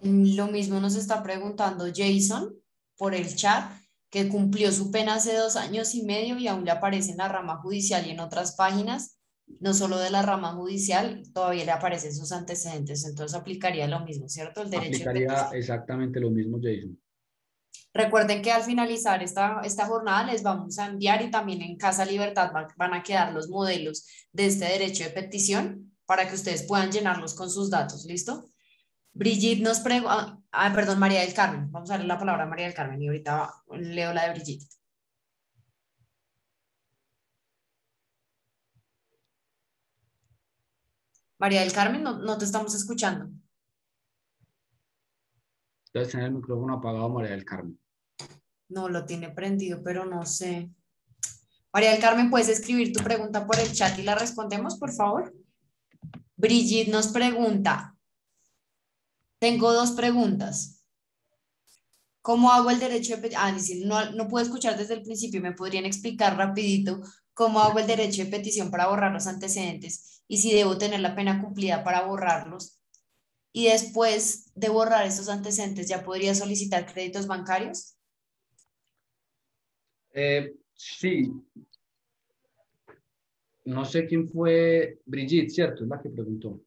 Lo mismo nos está preguntando Jason por el chat, que cumplió su pena hace 2 años y medio y aún le aparece en la rama judicial y en otras páginas, no solo de la rama judicial, todavía le aparecen sus antecedentes, entonces aplicaría lo mismo, ¿cierto? El derecho de Aplicaría petición. exactamente lo mismo, Jason. Recuerden que al finalizar esta jornada les vamos a enviar y también en Casa Libertad van a quedar los modelos de este derecho de petición para que ustedes puedan llenarlos con sus datos, ¿listo? Brigitte nos pregunta, perdón, María del Carmen, vamos a darle la palabra a María del Carmen y ahorita leo la de Brigitte. María del Carmen, no te estamos escuchando. Entonces, tener el micrófono apagado, María del Carmen. No, lo tiene prendido, pero no sé. María del Carmen, ¿puedes escribir tu pregunta por el chat y la respondemos, por favor? Brigitte nos pregunta, tengo 2 preguntas. ¿Cómo hago el derecho de petición? Dice, no puedo escuchar desde el principio, ¿me podrían explicar rapidito cómo hago el derecho de petición para borrar los antecedentes y si debo tener la pena cumplida para borrarlos? Y después de borrar esos antecedentes, ¿ya podría solicitar créditos bancarios? Sí, no sé quién fue Brigitte, ¿cierto? Es la que preguntó.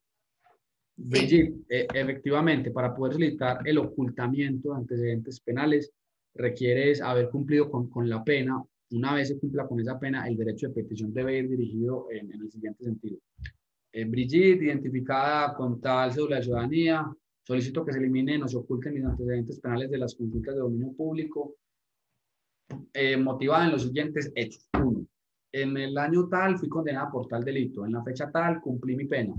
Sí. Brigitte, efectivamente, para poder solicitar el ocultamiento de antecedentes penales, requieres haber cumplido con la pena. Una vez se cumpla con esa pena, el derecho de petición debe ir dirigido en el siguiente sentido. Brigitte, identificada con tal cédula de ciudadanía, solicito que se eliminen o se oculten mis antecedentes penales de las consultas de dominio público, motivada en los siguientes hechos. 1. En el año tal fui condenada por tal delito. En la fecha tal cumplí mi pena.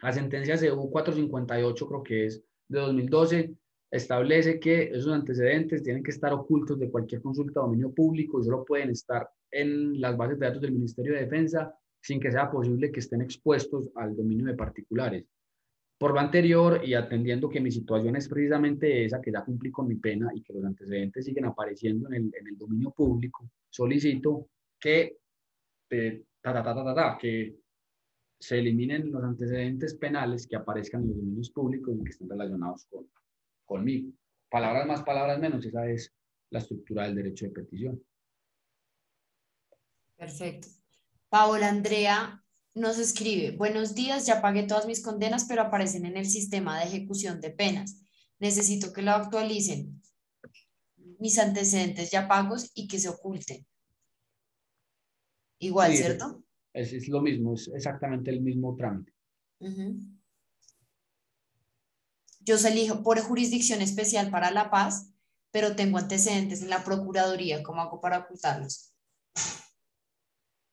La sentencia CU 458, creo que es de 2012, establece que esos antecedentes tienen que estar ocultos de cualquier consulta de dominio público y solo pueden estar en las bases de datos del Ministerio de Defensa sin que sea posible que estén expuestos al dominio de particulares. Por lo anterior, y atendiendo que mi situación es precisamente esa, que ya cumplí con mi pena y que los antecedentes siguen apareciendo en el dominio público, solicito que, que se eliminen los antecedentes penales que aparezcan en los dominios públicos y que estén relacionados conmigo. Palabras más, palabras menos, esa es la estructura del derecho de petición. Perfecto. Paola Andrea nos escribe, buenos días, ya pagué todas mis condenas, pero aparecen en el sistema de ejecución de penas. Necesito que lo actualicen, mis antecedentes ya pagos y que se oculten. Igual, Sí, ¿cierto? es lo mismo, es exactamente el mismo trámite. Yo elijo por jurisdicción especial para La Paz, pero tengo antecedentes en la Procuraduría. ¿Cómo hago para ocultarlos?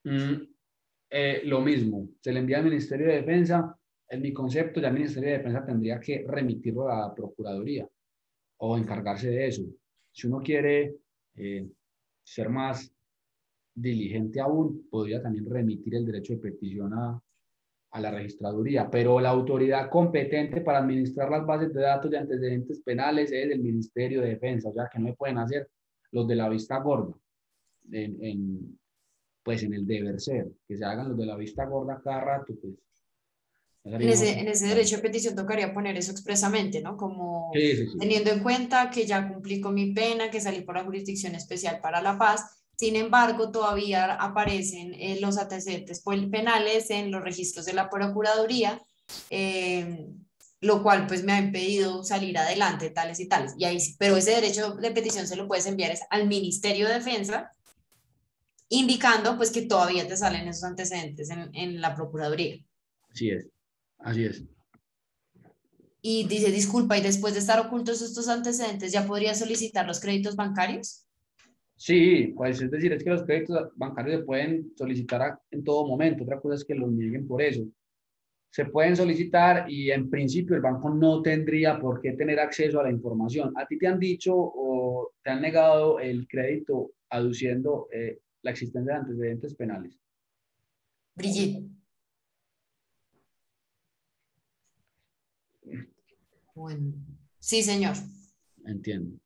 Lo mismo, se le envía al Ministerio de Defensa. En mi concepto, ya el Ministerio de Defensa tendría que remitirlo a la Procuraduría o encargarse de eso. Si uno quiere ser más diligente aún, podría también remitir el derecho de petición a la registraduría, pero la autoridad competente para administrar las bases de datos de antecedentes penales es el Ministerio de Defensa, o sea que no me pueden hacer los de la vista gorda, pues en el deber ser, que se hagan los de la vista gorda cada rato, pues. En ese derecho de petición tocaría poner eso expresamente, ¿no? Como sí. teniendo en cuenta que ya cumplí con mi pena, que salí por la Jurisdicción Especial para la Paz. Sin embargo, todavía aparecen los antecedentes penales en los registros de la Procuraduría. lo cual pues me ha impedido salir adelante, tales y tales. Y ahí, pero ese derecho de petición se lo puedes enviar al Ministerio de Defensa, indicando pues que todavía te salen esos antecedentes en la Procuraduría. Así es, así es. Y dice, disculpa, ¿y después de estar ocultos estos antecedentes ya podría solicitar los créditos bancarios? Sí, pues es decir, es que los créditos bancarios se pueden solicitar en todo momento. Otra cosa es que los nieguen por eso. Se pueden solicitar y en principio el banco no tendría por qué tener acceso a la información. ¿A ti te han dicho o te han negado el crédito aduciendo la existencia de antecedentes penales? Brigitte. Bueno, sí, señor. Entiendo.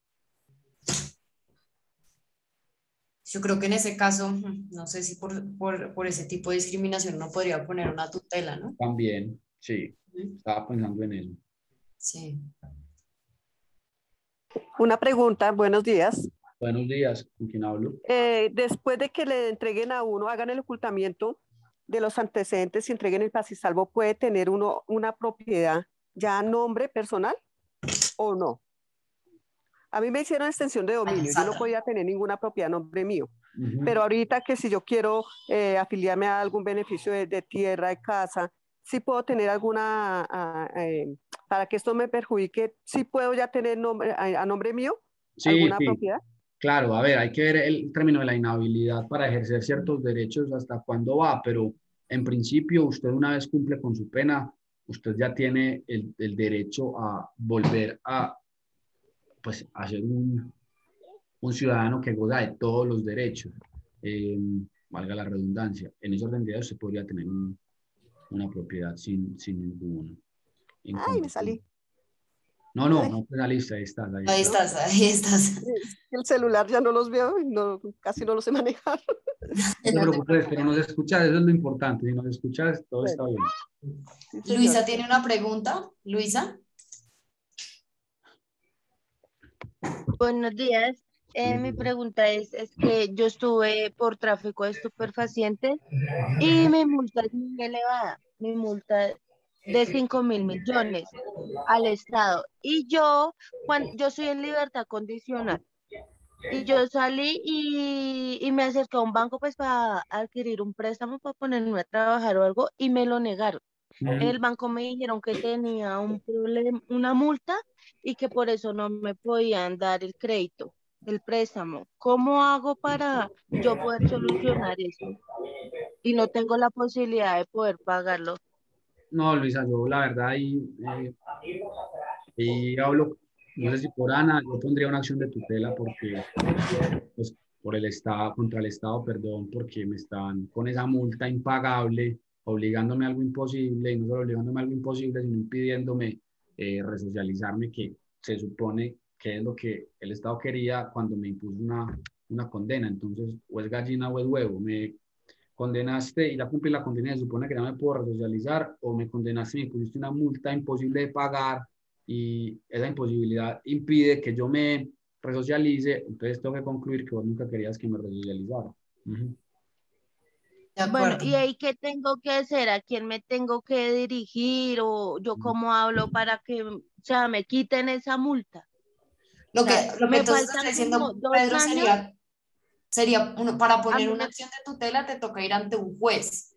Yo creo que en ese caso, no sé si por ese tipo de discriminación no podría poner una tutela, ¿no? También, sí, estaba pensando en eso. Sí. Una pregunta, buenos días. Buenos días, ¿con quién hablo? Después de que le entreguen a uno, hagan el ocultamiento de los antecedentes y entreguen el paz y salvo, ¿puede tener uno una propiedad ya a nombre personal o no? A mí me hicieron extensión de dominio, yo no podía tener ninguna propiedad a nombre mío. Pero ahorita que si yo quiero afiliarme a algún beneficio de tierra, de casa, sí puedo tener alguna, para que esto me perjudique, sí puedo ya tener a nombre mío alguna propiedad. Claro, a ver, hay que ver el término de la inhabilidad para ejercer ciertos derechos hasta cuándo va, pero en principio usted una vez cumple con su pena, usted ya tiene el derecho a volver a, pues, a ser un ciudadano que goza de todos los derechos, valga la redundancia. En ese orden de ideas se podría tener una propiedad sin ningún Ay, me salí. No te saliste, ahí estás. Ahí estás. El celular ya no los veo, casi no lo sé manejar. No te preocupes, pero nos escuchas, eso es lo importante. Si nos escuchas, todo está bien. Sí, Luisa tiene una pregunta. Luisa. Buenos días. Mi pregunta es que yo estuve por tráfico de estupefacientes y mi multa es muy elevada. Mi multa de 5.000 millones al Estado. Y yo soy en libertad condicional. Y yo salí y me acerqué a un banco pues para adquirir un préstamo para ponerme a trabajar o algo y me lo negaron. En el banco me dijeron que tenía un problema, una multa y que por eso no me podían dar el crédito, el préstamo. ¿Cómo hago para yo poder solucionar eso? Y no tengo la posibilidad de poder pagarlo. No, Luisa, yo la verdad ahí hablo, no sé si por Ana, yo pondría una acción de tutela porque, pues, por el Estado, contra el Estado, perdón, porque me están con esa multa impagable, obligándome a algo imposible, y no solo obligándome a algo imposible, sino impidiéndome resocializarme, que se supone que es lo que el Estado quería cuando me impuso una condena. Entonces, o es gallina o es huevo. Me condenaste y ya cumplí la condena, se supone que ya me puedo resocializar, o me condenaste y me pusiste una multa imposible de pagar, y esa imposibilidad impide que yo me resocialice, entonces tengo que concluir que vos nunca querías que me resocializara. Bueno, ¿y ahí qué tengo que hacer? ¿A quién me tengo que dirigir? ¿O yo cómo hablo para que, o sea, me quiten esa multa? Lo que me entonces faltan está diciendo, como 2 Pedro, años. sería para A poner mí una acción de tutela te toca ir ante un juez.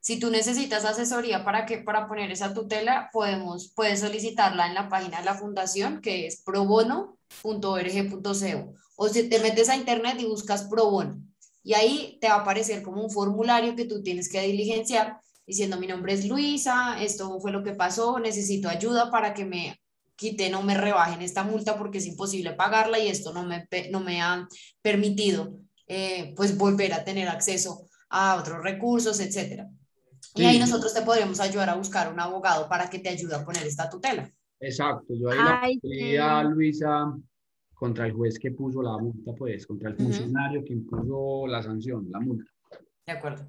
Si tú necesitas asesoría para poner esa tutela, puedes solicitarla en la página de la fundación, que es probono.org.co. O si te metes a internet y buscas probono, y ahí te va a aparecer como un formulario que tú tienes que diligenciar diciendo: mi nombre es Luisa, esto fue lo que pasó, necesito ayuda para que me quiten o me rebajen esta multa porque es imposible pagarla y esto no me ha permitido pues volver a tener acceso a otros recursos, etcétera. Y ahí nosotros te podremos ayudar a buscar un abogado para que te ayude a poner esta tutela. Exacto, yo ahí la pedía a Luisa contra el juez que puso la multa, pues, contra el funcionario que impuso la sanción, la multa. De acuerdo.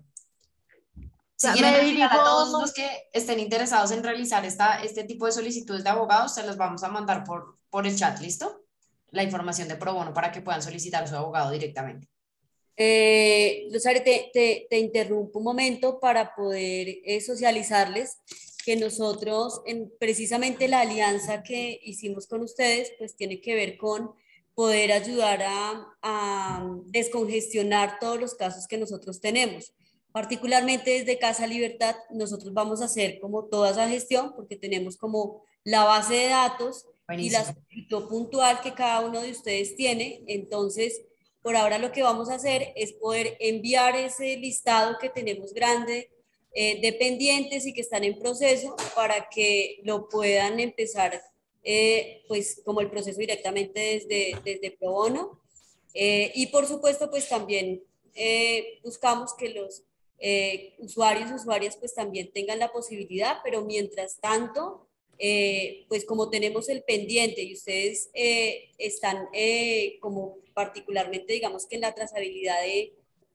Si quieren revisar a todos los que estén interesados en realizar este tipo de solicitudes de abogados, se los vamos a mandar por el chat, ¿listo? La información de Probono para que puedan solicitar a su abogado directamente. Luzari, te interrumpo un momento para poder socializarles que nosotros, precisamente la alianza que hicimos con ustedes, pues tiene que ver con poder ayudar a descongestionar todos los casos que nosotros tenemos. Particularmente desde Casa Libertad, nosotros vamos a hacer como toda esa gestión, porque tenemos como la base de datos y la Buenísimo. solicitud puntual que cada uno de ustedes tiene. Entonces, por ahora lo que vamos a hacer es poder enviar ese listado que tenemos grande de pendientes y que están en proceso para que lo puedan empezar, pues como el proceso directamente desde Pro Bono. Y por supuesto, pues también buscamos que los usuarios y usuarias pues también tengan la posibilidad, pero mientras tanto, pues como tenemos el pendiente y ustedes están como particularmente, digamos que en la trazabilidad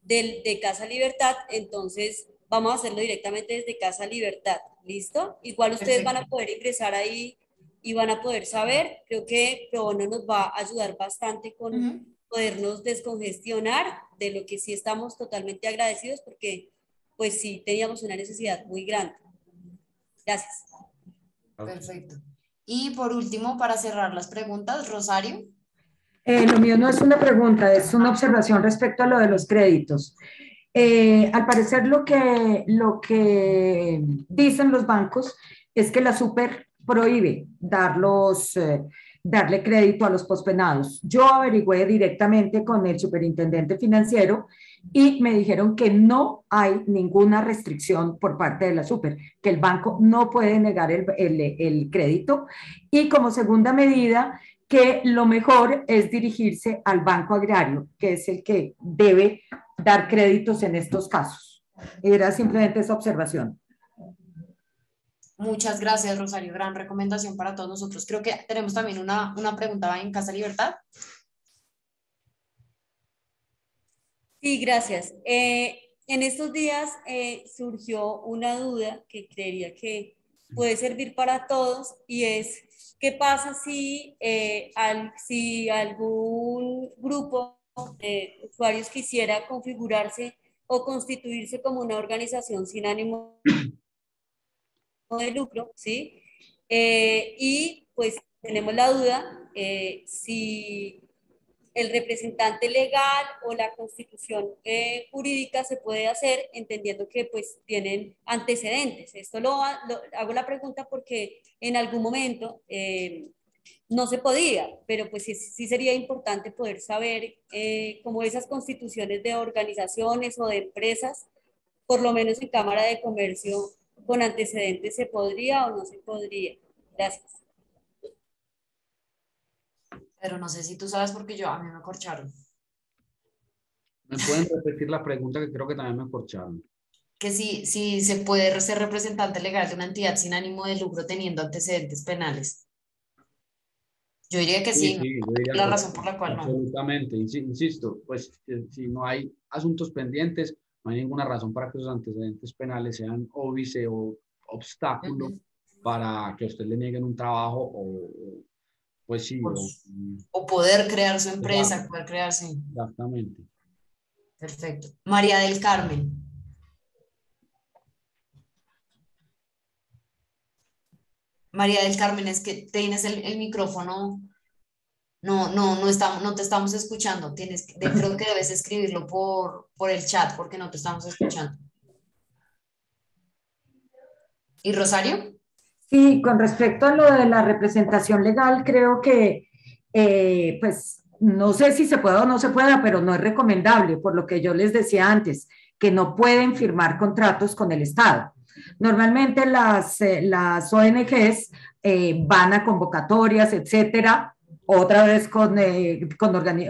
de Casa Libertad, entonces vamos a hacerlo directamente desde Casa Libertad, ¿listo? Igual ustedes van a poder ingresar ahí y van a poder saber, creo que Pro Bono nos va a ayudar bastante con podernos descongestionar, de lo que sí estamos totalmente agradecidos porque pues sí teníamos una necesidad muy grande. Gracias. Perfecto. Y por último, para cerrar las preguntas, Rosario. Lo mío no es una pregunta, es una observación respecto a lo de los créditos. Al parecer lo que dicen los bancos es que la Super prohíbe darle crédito a los pospenados. Yo averigüé directamente con el superintendente financiero y me dijeron que no hay ninguna restricción por parte de la Super, que el banco no puede negar el crédito, y como segunda medida, que lo mejor es dirigirse al Banco Agrario, que es el que debe dar créditos en estos casos. Era simplemente esa observación. Muchas gracias, Rosario. Gran recomendación para todos nosotros. Creo que tenemos también una pregunta en Casa Libertad. Sí, gracias. En estos días surgió una duda que creería que puede servir para todos y es, ¿qué pasa si algún grupo de usuarios quisiera configurarse o constituirse como una organización sin ánimo de lucro, ¿sí? Y pues tenemos la duda si el representante legal o la constitución jurídica se puede hacer entendiendo que pues tienen antecedentes. Esto hago la pregunta porque en algún momento no se podía, pero pues sí sería importante poder saber cómo esas constituciones de organizaciones o de empresas, por lo menos en Cámara de Comercio, con antecedentes, se podría o no se podría. Gracias. Pero no sé si tú sabes porque a mí me corcharon. ¿Me pueden repetir la pregunta que creo que también me corcharon? Que si se puede ser representante legal de una entidad sin ánimo de lucro teniendo antecedentes penales. Yo diría que sí, Sí, no yo diría la que razón por la cual no. absolutamente. Insisto, pues si no hay asuntos pendientes, no hay ninguna razón para que esos antecedentes penales sean óbice o obstáculo para que a usted le nieguen un trabajo o pues sí. O poder crear su empresa, Exacto. poder crearse. Exactamente. Perfecto. María del Carmen. María del Carmen, es que tienes el micrófono. No te estamos escuchando. Creo que debes escribirlo por el chat porque no te estamos escuchando. ¿Y Rosario? Sí, con respecto a lo de la representación legal, creo que, pues, no sé si se puede o no se pueda, pero no es recomendable, por lo que yo les decía antes, que no pueden firmar contratos con el Estado. Normalmente las ONGs van a convocatorias, etcétera, otra vez con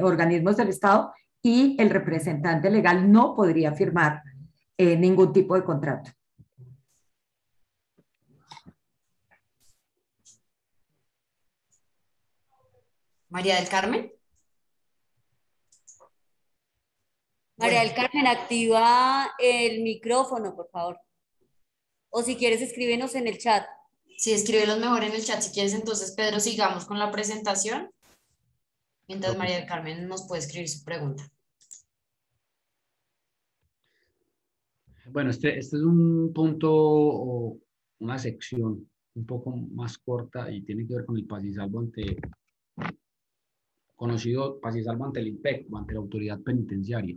organismos del Estado, y el representante legal no podría firmar ningún tipo de contrato. María del Carmen. María del Carmen, activa el micrófono, por favor. O si quieres, escríbenos en el chat. Sí, escríbelos mejor en el chat si quieres. Entonces, Pedro, sigamos con la presentación. Mientras María del Carmen nos puede escribir su pregunta. Bueno, este es un punto una sección un poco más corta y tiene que ver con el paz y salvo conocido paz y salvo ante el IMPEC o ante la autoridad penitenciaria.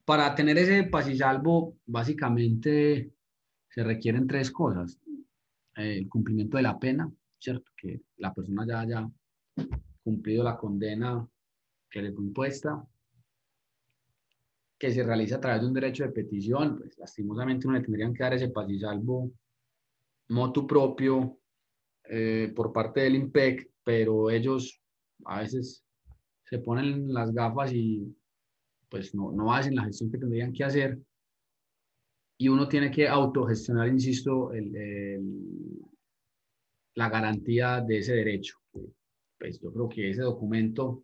Para tener ese paz y salvo, básicamente se requieren tres cosas. El cumplimiento de la pena, ¿cierto? Que la persona ya haya cumplido la condena que le fue impuesta, que se realiza a través de un derecho de petición, pues lastimosamente uno le tendrían que dar ese paz y salvo motu propio por parte del IMPEC, pero ellos a veces se ponen las gafas y pues no hacen la gestión que tendrían que hacer y uno tiene que autogestionar, insisto, la garantía de ese derecho. Pues yo creo que ese documento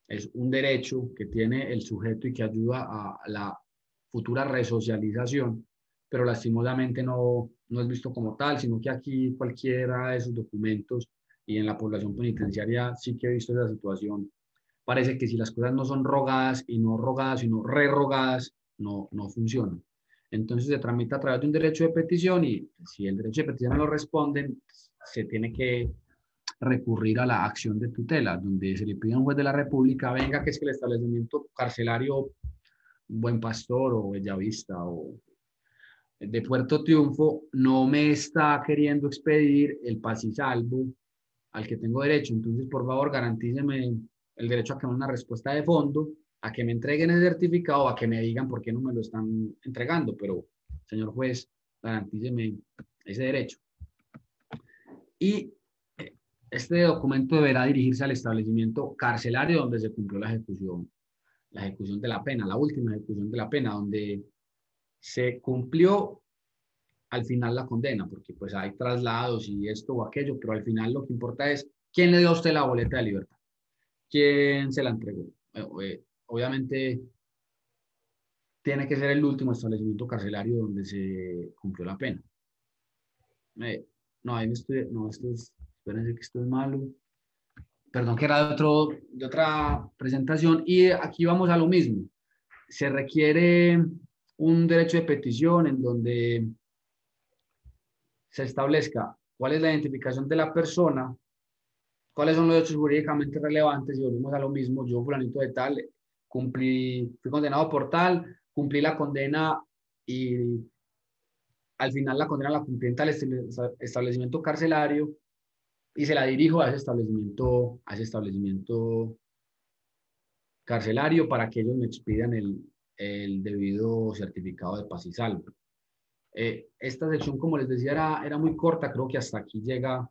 es un derecho que tiene el sujeto y que ayuda a la futura resocialización, pero lastimosamente no es visto como tal, sino que aquí cualquiera de esos documentos y en la población penitenciaria sí que he visto esa situación. Parece que si las cosas no son rogadas y no rogadas, sino re-rogadas, no funcionan. Entonces se tramita a través de un derecho de petición y si el derecho de petición no lo responden, se tiene que recurrir a la acción de tutela, donde se le pide a un juez de la República, venga, que es que el establecimiento carcelario Buen Pastor o Bellavista o de Puerto Triunfo no me está queriendo expedir el paz y salvo al que tengo derecho. Entonces, por favor, garantíceme el derecho a que me una respuesta de fondo, a que me entreguen el certificado, a que me digan por qué no me lo están entregando. Pero, señor juez, garantíceme ese derecho. Y este documento deberá dirigirse al establecimiento carcelario donde se cumplió la ejecución de la pena, la última ejecución de la pena, donde se cumplió al final la condena, porque pues hay traslados y esto o aquello, pero al final lo que importa es quién le dio a usted la boleta de libertad, quién se la entregó. Obviamente tiene que ser el último establecimiento carcelario donde se cumplió la pena. No, ahí me estoy, no, espérense que esto es malo. Perdón, que era de otra presentación. Y aquí vamos a lo mismo. Se requiere un derecho de petición en donde se establezca cuál es la identificación de la persona, cuáles son los hechos jurídicamente relevantes y volvemos a lo mismo. Yo, fulanito de tal, fui condenado por tal, cumplí la condena y al final la condena la cumplí en tal establecimiento carcelario y se la dirijo a ese establecimiento carcelario para que ellos me expidan el debido certificado de paz y salvo. Esta sección, como les decía, era muy corta, creo que hasta aquí llega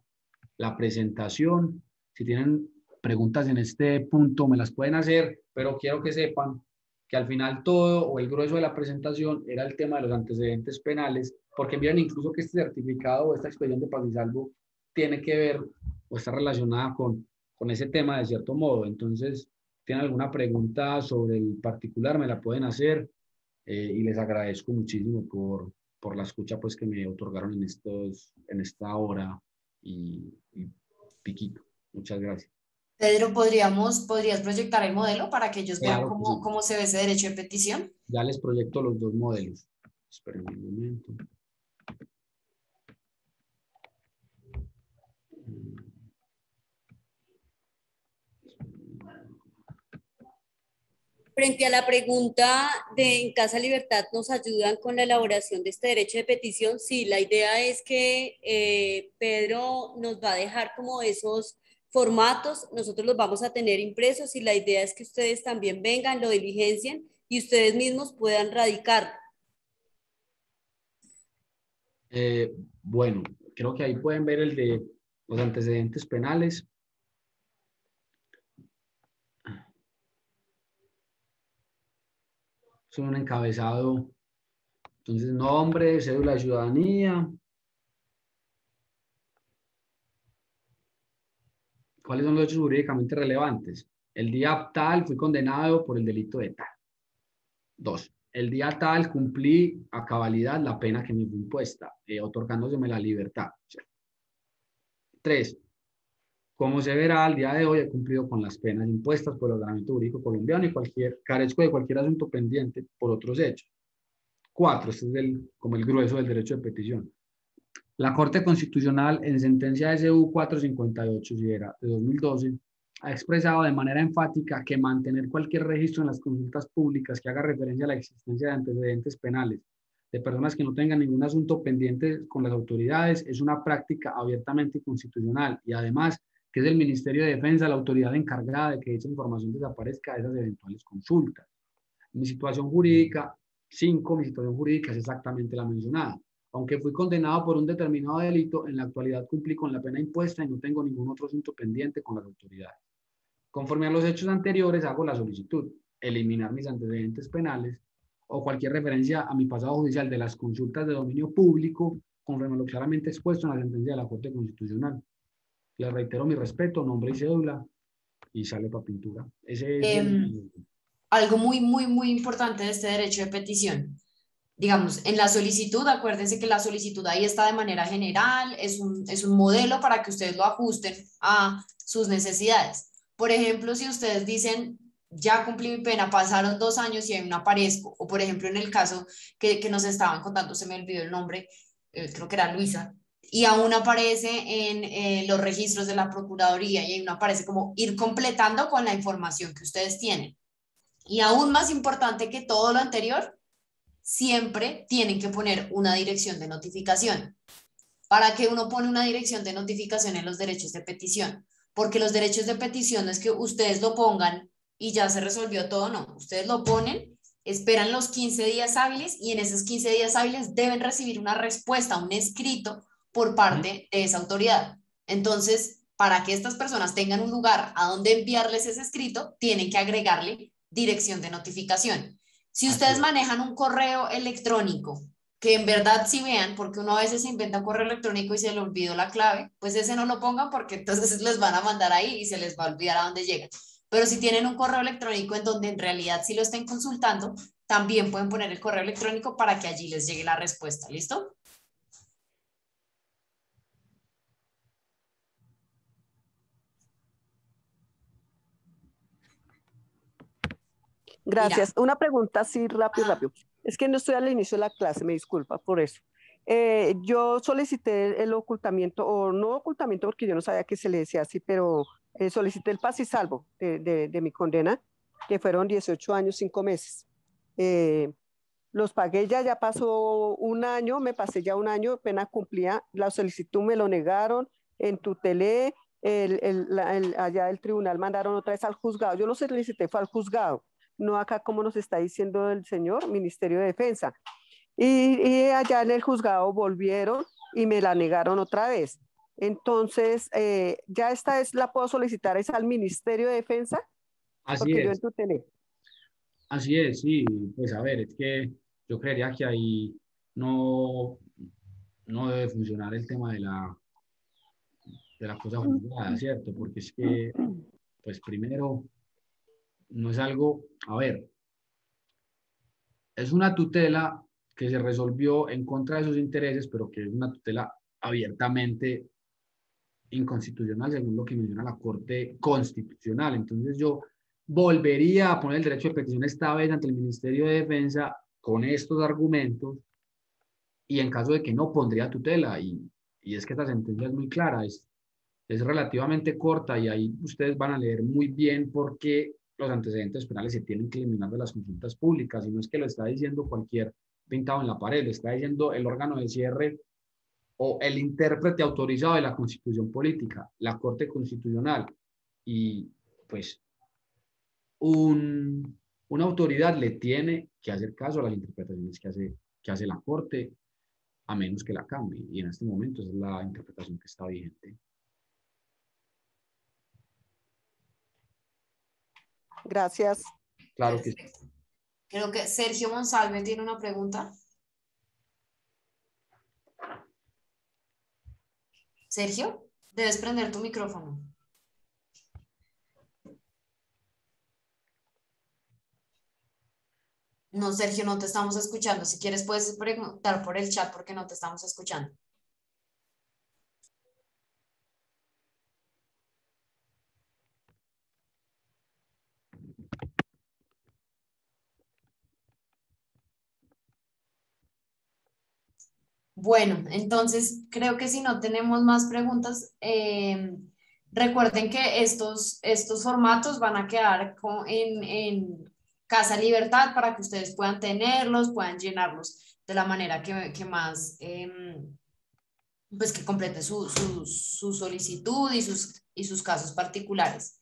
la presentación. Si tienen preguntas en este punto me las pueden hacer, pero quiero que sepan que al final todo o el grueso de la presentación era el tema de los antecedentes penales, porque miren incluso que este certificado o esta expedición de paz y salvo tiene que ver o está relacionada con ese tema de cierto modo. Entonces, tienen alguna pregunta sobre el particular, me la pueden hacer y les agradezco muchísimo por la escucha pues, que me otorgaron en esta hora y piquito. Muchas gracias. Pedro, ¿podrías proyectar el modelo para que ellos vean Claro que sí. cómo se ve ese derecho de petición? Ya les proyecto los dos modelos. Esperen un momento. Frente a la pregunta de en Casa Libertad nos ayudan con la elaboración de este derecho de petición, sí, la idea es que Pedro nos va a dejar como esos formatos, nosotros los vamos a tener impresos y la idea es que ustedes también vengan, lo diligencien y ustedes mismos puedan radicar. Bueno, creo que ahí pueden ver el de los antecedentes penales. Es un encabezado. Entonces, nombre, cédula de ciudadanía. ¿Cuáles son los hechos jurídicamente relevantes? El día tal fui condenado por el delito de tal. 2. El día tal cumplí a cabalidad la pena que me fue impuesta, otorgándoseme la libertad. 3. Como se verá, al día de hoy he cumplido con las penas impuestas por el ordenamiento jurídico colombiano y carezco de cualquier asunto pendiente por otros hechos. 4. Este es como el grueso del derecho de petición. La Corte Constitucional, en sentencia SU 458, si era de 2012, ha expresado de manera enfática que mantener cualquier registro en las consultas públicas que haga referencia a la existencia de antecedentes penales de personas que no tengan ningún asunto pendiente con las autoridades es una práctica abiertamente inconstitucional y además que es el Ministerio de Defensa la autoridad encargada de que dicha información desaparezca de esas eventuales consultas. Mi situación jurídica, 5, mi situación jurídica es exactamente la mencionada. Aunque fui condenado por un determinado delito, en la actualidad cumplí con la pena impuesta y no tengo ningún otro asunto pendiente con las autoridades. Conforme a los hechos anteriores, hago la solicitud, eliminar mis antecedentes penales o cualquier referencia a mi pasado judicial de las consultas de dominio público, conforme a lo claramente expuesto en la sentencia de la Corte Constitucional. Les reitero mi respeto, nombre y cédula, y sale para pintura. Ese es Algo muy, muy, muy importante de este derecho de petición. Digamos, en la solicitud, acuérdense que la solicitud ahí está de manera general, es un modelo para que ustedes lo ajusten a sus necesidades. Por ejemplo, si ustedes dicen, ya cumplí mi pena, pasaron 2 años y aún no aparezco, o por ejemplo en el caso que nos estaban contando, se me olvidó el nombre, creo que era Luisa, y aún aparece en los registros de la Procuraduría y aún aparece como ir completando con la información que ustedes tienen. Y aún más importante que todo lo anterior, siempre tienen que poner una dirección de notificación. ¿Para qué uno pone una dirección de notificación en los derechos de petición? Porque los derechos de petición no es que ustedes lo pongan y ya se resolvió todo, no. Ustedes lo ponen, esperan los 15 días hábiles y en esos 15 días hábiles deben recibir una respuesta, un escrito por parte de esa autoridad. Entonces, para que estas personas tengan un lugar a donde enviarles ese escrito, tienen que agregarle dirección de notificación. Si ustedes manejan un correo electrónico, que en verdad sí vean, porque uno a veces se inventa un correo electrónico y se le olvidó la clave, pues ese no lo pongan porque entonces les van a mandar ahí y se les va a olvidar a dónde llegan. Pero si tienen un correo electrónico en donde en realidad sí lo estén consultando, también pueden poner el correo electrónico para que allí les llegue la respuesta. ¿Listo? Gracias. Una pregunta así rápido, rápido. Es que no estoy al inicio de la clase, me disculpa por eso. Yo solicité el ocultamiento, o no ocultamiento porque yo no sabía que se le decía así, pero solicité el paz y salvo de mi condena, que fueron 18 años, 5 meses. Los pagué ya pasó un año, me pasé ya un año, apenas cumplía la solicitud, me lo negaron, entutelé, allá el tribunal mandaron otra vez al juzgado. Yo lo solicité, fue al juzgado, no acá como nos está diciendo el señor Ministerio de Defensa. Y allá en el juzgado volvieron y me la negaron otra vez. Entonces, ya esta vez la puedo solicitar es al Ministerio de Defensa, Así porque yo es. entutelé. Así es, sí, pues a ver, es que yo creería que ahí no, no debe funcionar el tema de la cosa juzgada, ¿cierto? Porque es que, pues primero, no es algo, a ver, es una tutela que se resolvió en contra de sus intereses, pero que es una tutela abiertamente inconstitucional según lo que menciona la Corte Constitucional. Entonces yo volvería a poner el derecho de petición esta vez ante el Ministerio de Defensa con estos argumentos y en caso de que no pondría tutela. Y es que esta sentencia es muy clara, es relativamente corta y ahí ustedes van a leer muy bien por qué los antecedentes penales se tienen que eliminar de las consultas públicas. Y no es que lo está diciendo cualquier pintado en la pared, lo está diciendo el órgano de cierre o el intérprete autorizado de la Constitución política, la Corte Constitucional. Y pues una autoridad le tiene que hacer caso a las interpretaciones que hace la Corte, a menos que la cambie. Y en este momento esa es la interpretación que está vigente. Gracias. Claro que sí. Perfecto. Creo que Sergio Monsalve tiene una pregunta. Sergio, debes prender tu micrófono. No, Sergio, no te estamos escuchando. Si quieres, puedes preguntar por el chat porque no te estamos escuchando. Bueno, entonces creo que si no tenemos más preguntas, recuerden que estos formatos van a quedar en Casa Libertad para que ustedes puedan tenerlos, puedan llenarlos de la manera que más, pues que complete su solicitud y sus casos particulares.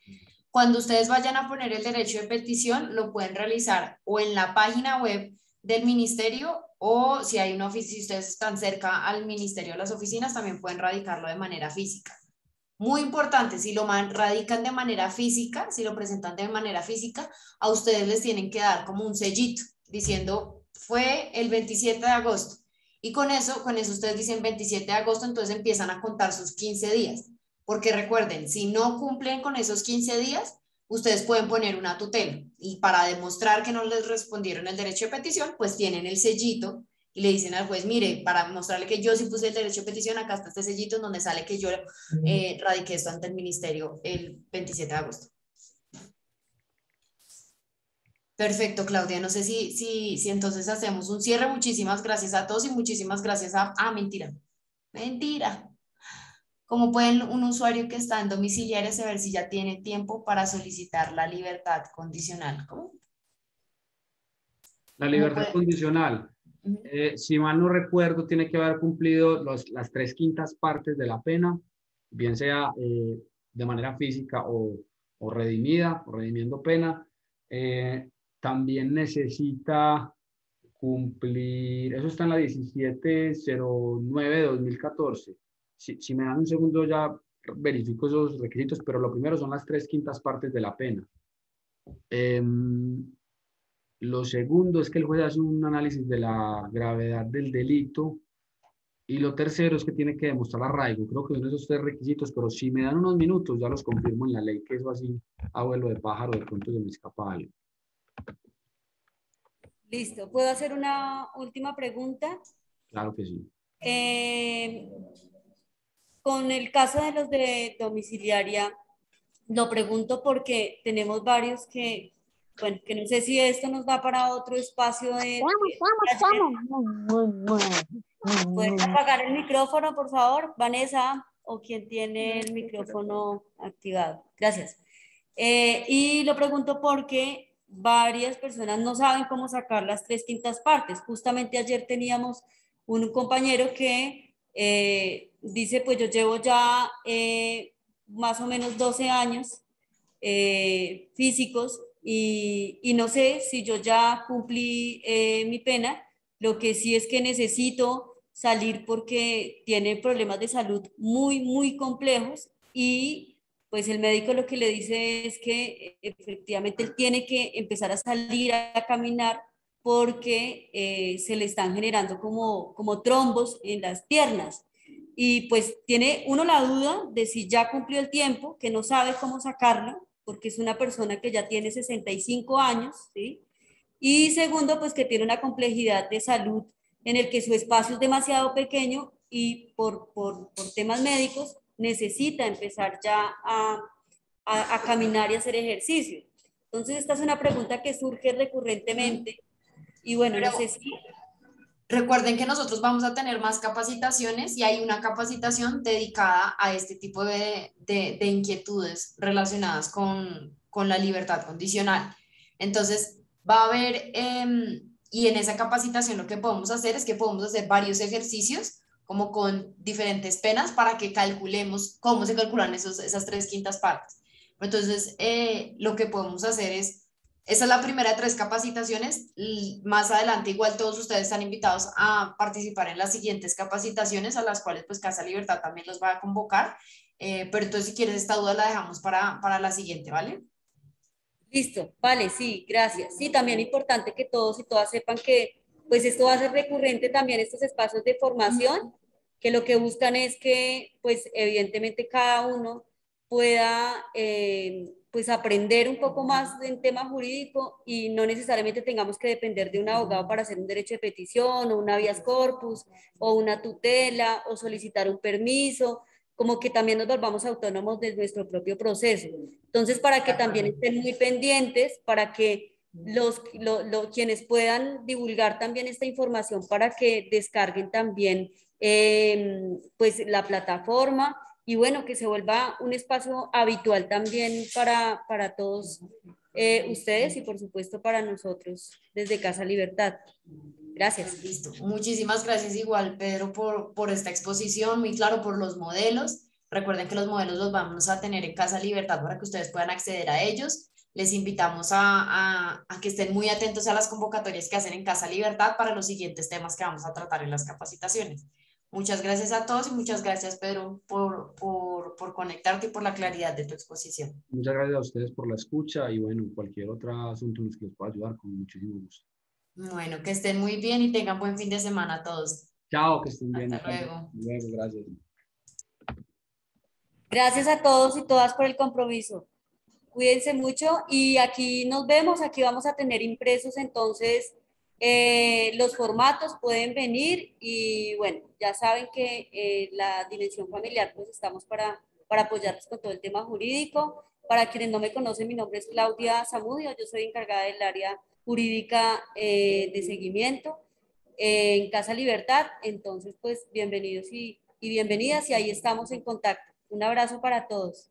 Cuando ustedes vayan a poner el derecho de petición, lo pueden realizar o en la página web del ministerio o si hay una oficina, si ustedes están cerca al ministerio o las oficinas, también pueden radicarlo de manera física. Muy importante, si lo radican de manera física, si lo presentan de manera física, a ustedes les tienen que dar como un sellito diciendo fue el 27 de agosto. Y con eso ustedes dicen 27 de agosto, entonces empiezan a contar sus 15 días. Porque recuerden, si no cumplen con esos 15 días, ustedes pueden poner una tutela. Y para demostrar que no les respondieron el derecho de petición, pues tienen el sellito y le dicen al juez, mire, para mostrarle que yo sí puse el derecho de petición, acá está este sellito en donde sale que yo radiqué esto ante el ministerio el 27 de agosto. Perfecto, Claudia. No sé si entonces hacemos un cierre. Muchísimas gracias a todos y muchísimas gracias a... Ah, mentira. Mentira. Como pueden un usuario que está en domiciliaria saber si ya tiene tiempo para solicitar la libertad condicional? ¿Cómo? La libertad condicional. Si mal no recuerdo, tiene que haber cumplido las 3/5 partes de la pena, bien sea de manera física o redimida, o redimiendo pena. También necesita cumplir, eso está en la 1709/2014. Si me dan un segundo ya verifico esos requisitos, pero lo primero son las 3/5 partes de la pena. Lo segundo es que el juez hace un análisis de la gravedad del delito. Y lo tercero es que tiene que demostrar arraigo. Creo que son esos 3 requisitos, pero si me dan unos minutos ya los confirmo en la ley, que eso así, abuelo de pájaro, de pronto se me escapa algo. Listo. ¿Puedo hacer una última pregunta? Claro que sí. Con el caso de los de domiciliaria, lo pregunto porque tenemos varios que, bueno, que no sé si esto nos da para otro espacio de... ¿Pueden apagar el micrófono, por favor, Vanessa, o quien tiene el micrófono activado? Gracias. Y lo pregunto porque varias personas no saben cómo sacar las 3/5 partes. Justamente ayer teníamos un compañero que dice, pues yo llevo ya más o menos 12 años físicos y no sé si yo ya cumplí mi pena. Lo que sí es que necesito salir porque tiene problemas de salud muy, muy complejos y pues el médico lo que le dice es que efectivamente él tiene que empezar a salir a caminar porque se le están generando como trombos en las piernas. Y pues tiene uno la duda de si ya cumplió el tiempo, que no sabe cómo sacarlo, porque es una persona que ya tiene 65 años, ¿sí? Y segundo, pues que tiene una complejidad de salud en el que su espacio es demasiado pequeño y por temas médicos necesita empezar ya a caminar y hacer ejercicio. Entonces, esta es una pregunta que surge recurrentemente y bueno, Pero, no sé si... recuerden que nosotros vamos a tener más capacitaciones y hay una capacitación dedicada a este tipo de inquietudes relacionadas con la libertad condicional. Entonces, va a haber, y en esa capacitación lo que podemos hacer es que podemos hacer varios ejercicios como con diferentes penas para que calculemos cómo se calculan esas 3/5 partes. Entonces, lo que podemos hacer es esa es la primera de 3 capacitaciones. Y más adelante, igual todos ustedes están invitados a participar en las siguientes capacitaciones, a las cuales pues Casa Libertad también los va a convocar. Pero entonces, si quieres, esta duda la dejamos para la siguiente, ¿vale? Listo, vale, sí, gracias. Sí, también importante que todos y todas sepan que pues esto va a ser recurrente también estos espacios de formación, que lo que buscan es que pues evidentemente cada uno pueda pues aprender un poco más en tema jurídico y no necesariamente tengamos que depender de un abogado para hacer un derecho de petición o un habeas corpus o una tutela o solicitar un permiso, como que también nos volvamos autónomos de nuestro propio proceso. Entonces, para que también estén muy pendientes, para que quienes puedan divulgar también esta información, para que descarguen también pues la plataforma y bueno, que se vuelva un espacio habitual también para todos ustedes y por supuesto para nosotros desde Casa Libertad. Gracias. Listo. Muchísimas gracias igual, Pedro, por esta exposición, muy claro por los modelos. Recuerden que los modelos los vamos a tener en Casa Libertad para que ustedes puedan acceder a ellos. Les invitamos a que estén muy atentos a las convocatorias que hacen en Casa Libertad para los siguientes temas que vamos a tratar en las capacitaciones. Muchas gracias a todos y muchas gracias, Pedro, por conectarte y por la claridad de tu exposición. Muchas gracias a ustedes por la escucha y bueno, cualquier otro asunto en el que les pueda ayudar, con muchísimo gusto. Bueno, que estén muy bien y tengan buen fin de semana a todos. Chao, que estén bien. Hasta luego. Luego, gracias. Gracias a todos y todas por el compromiso. Cuídense mucho y aquí nos vemos, aquí vamos a tener impresos entonces los formatos, pueden venir y bueno, ya saben que la dimensión familiar pues estamos para apoyarles con todo el tema jurídico. Para quienes no me conocen, mi nombre es Claudia Zamudio, yo soy encargada del área jurídica de seguimiento en Casa Libertad, entonces pues bienvenidos y bienvenidas y ahí estamos en contacto. Un abrazo para todos.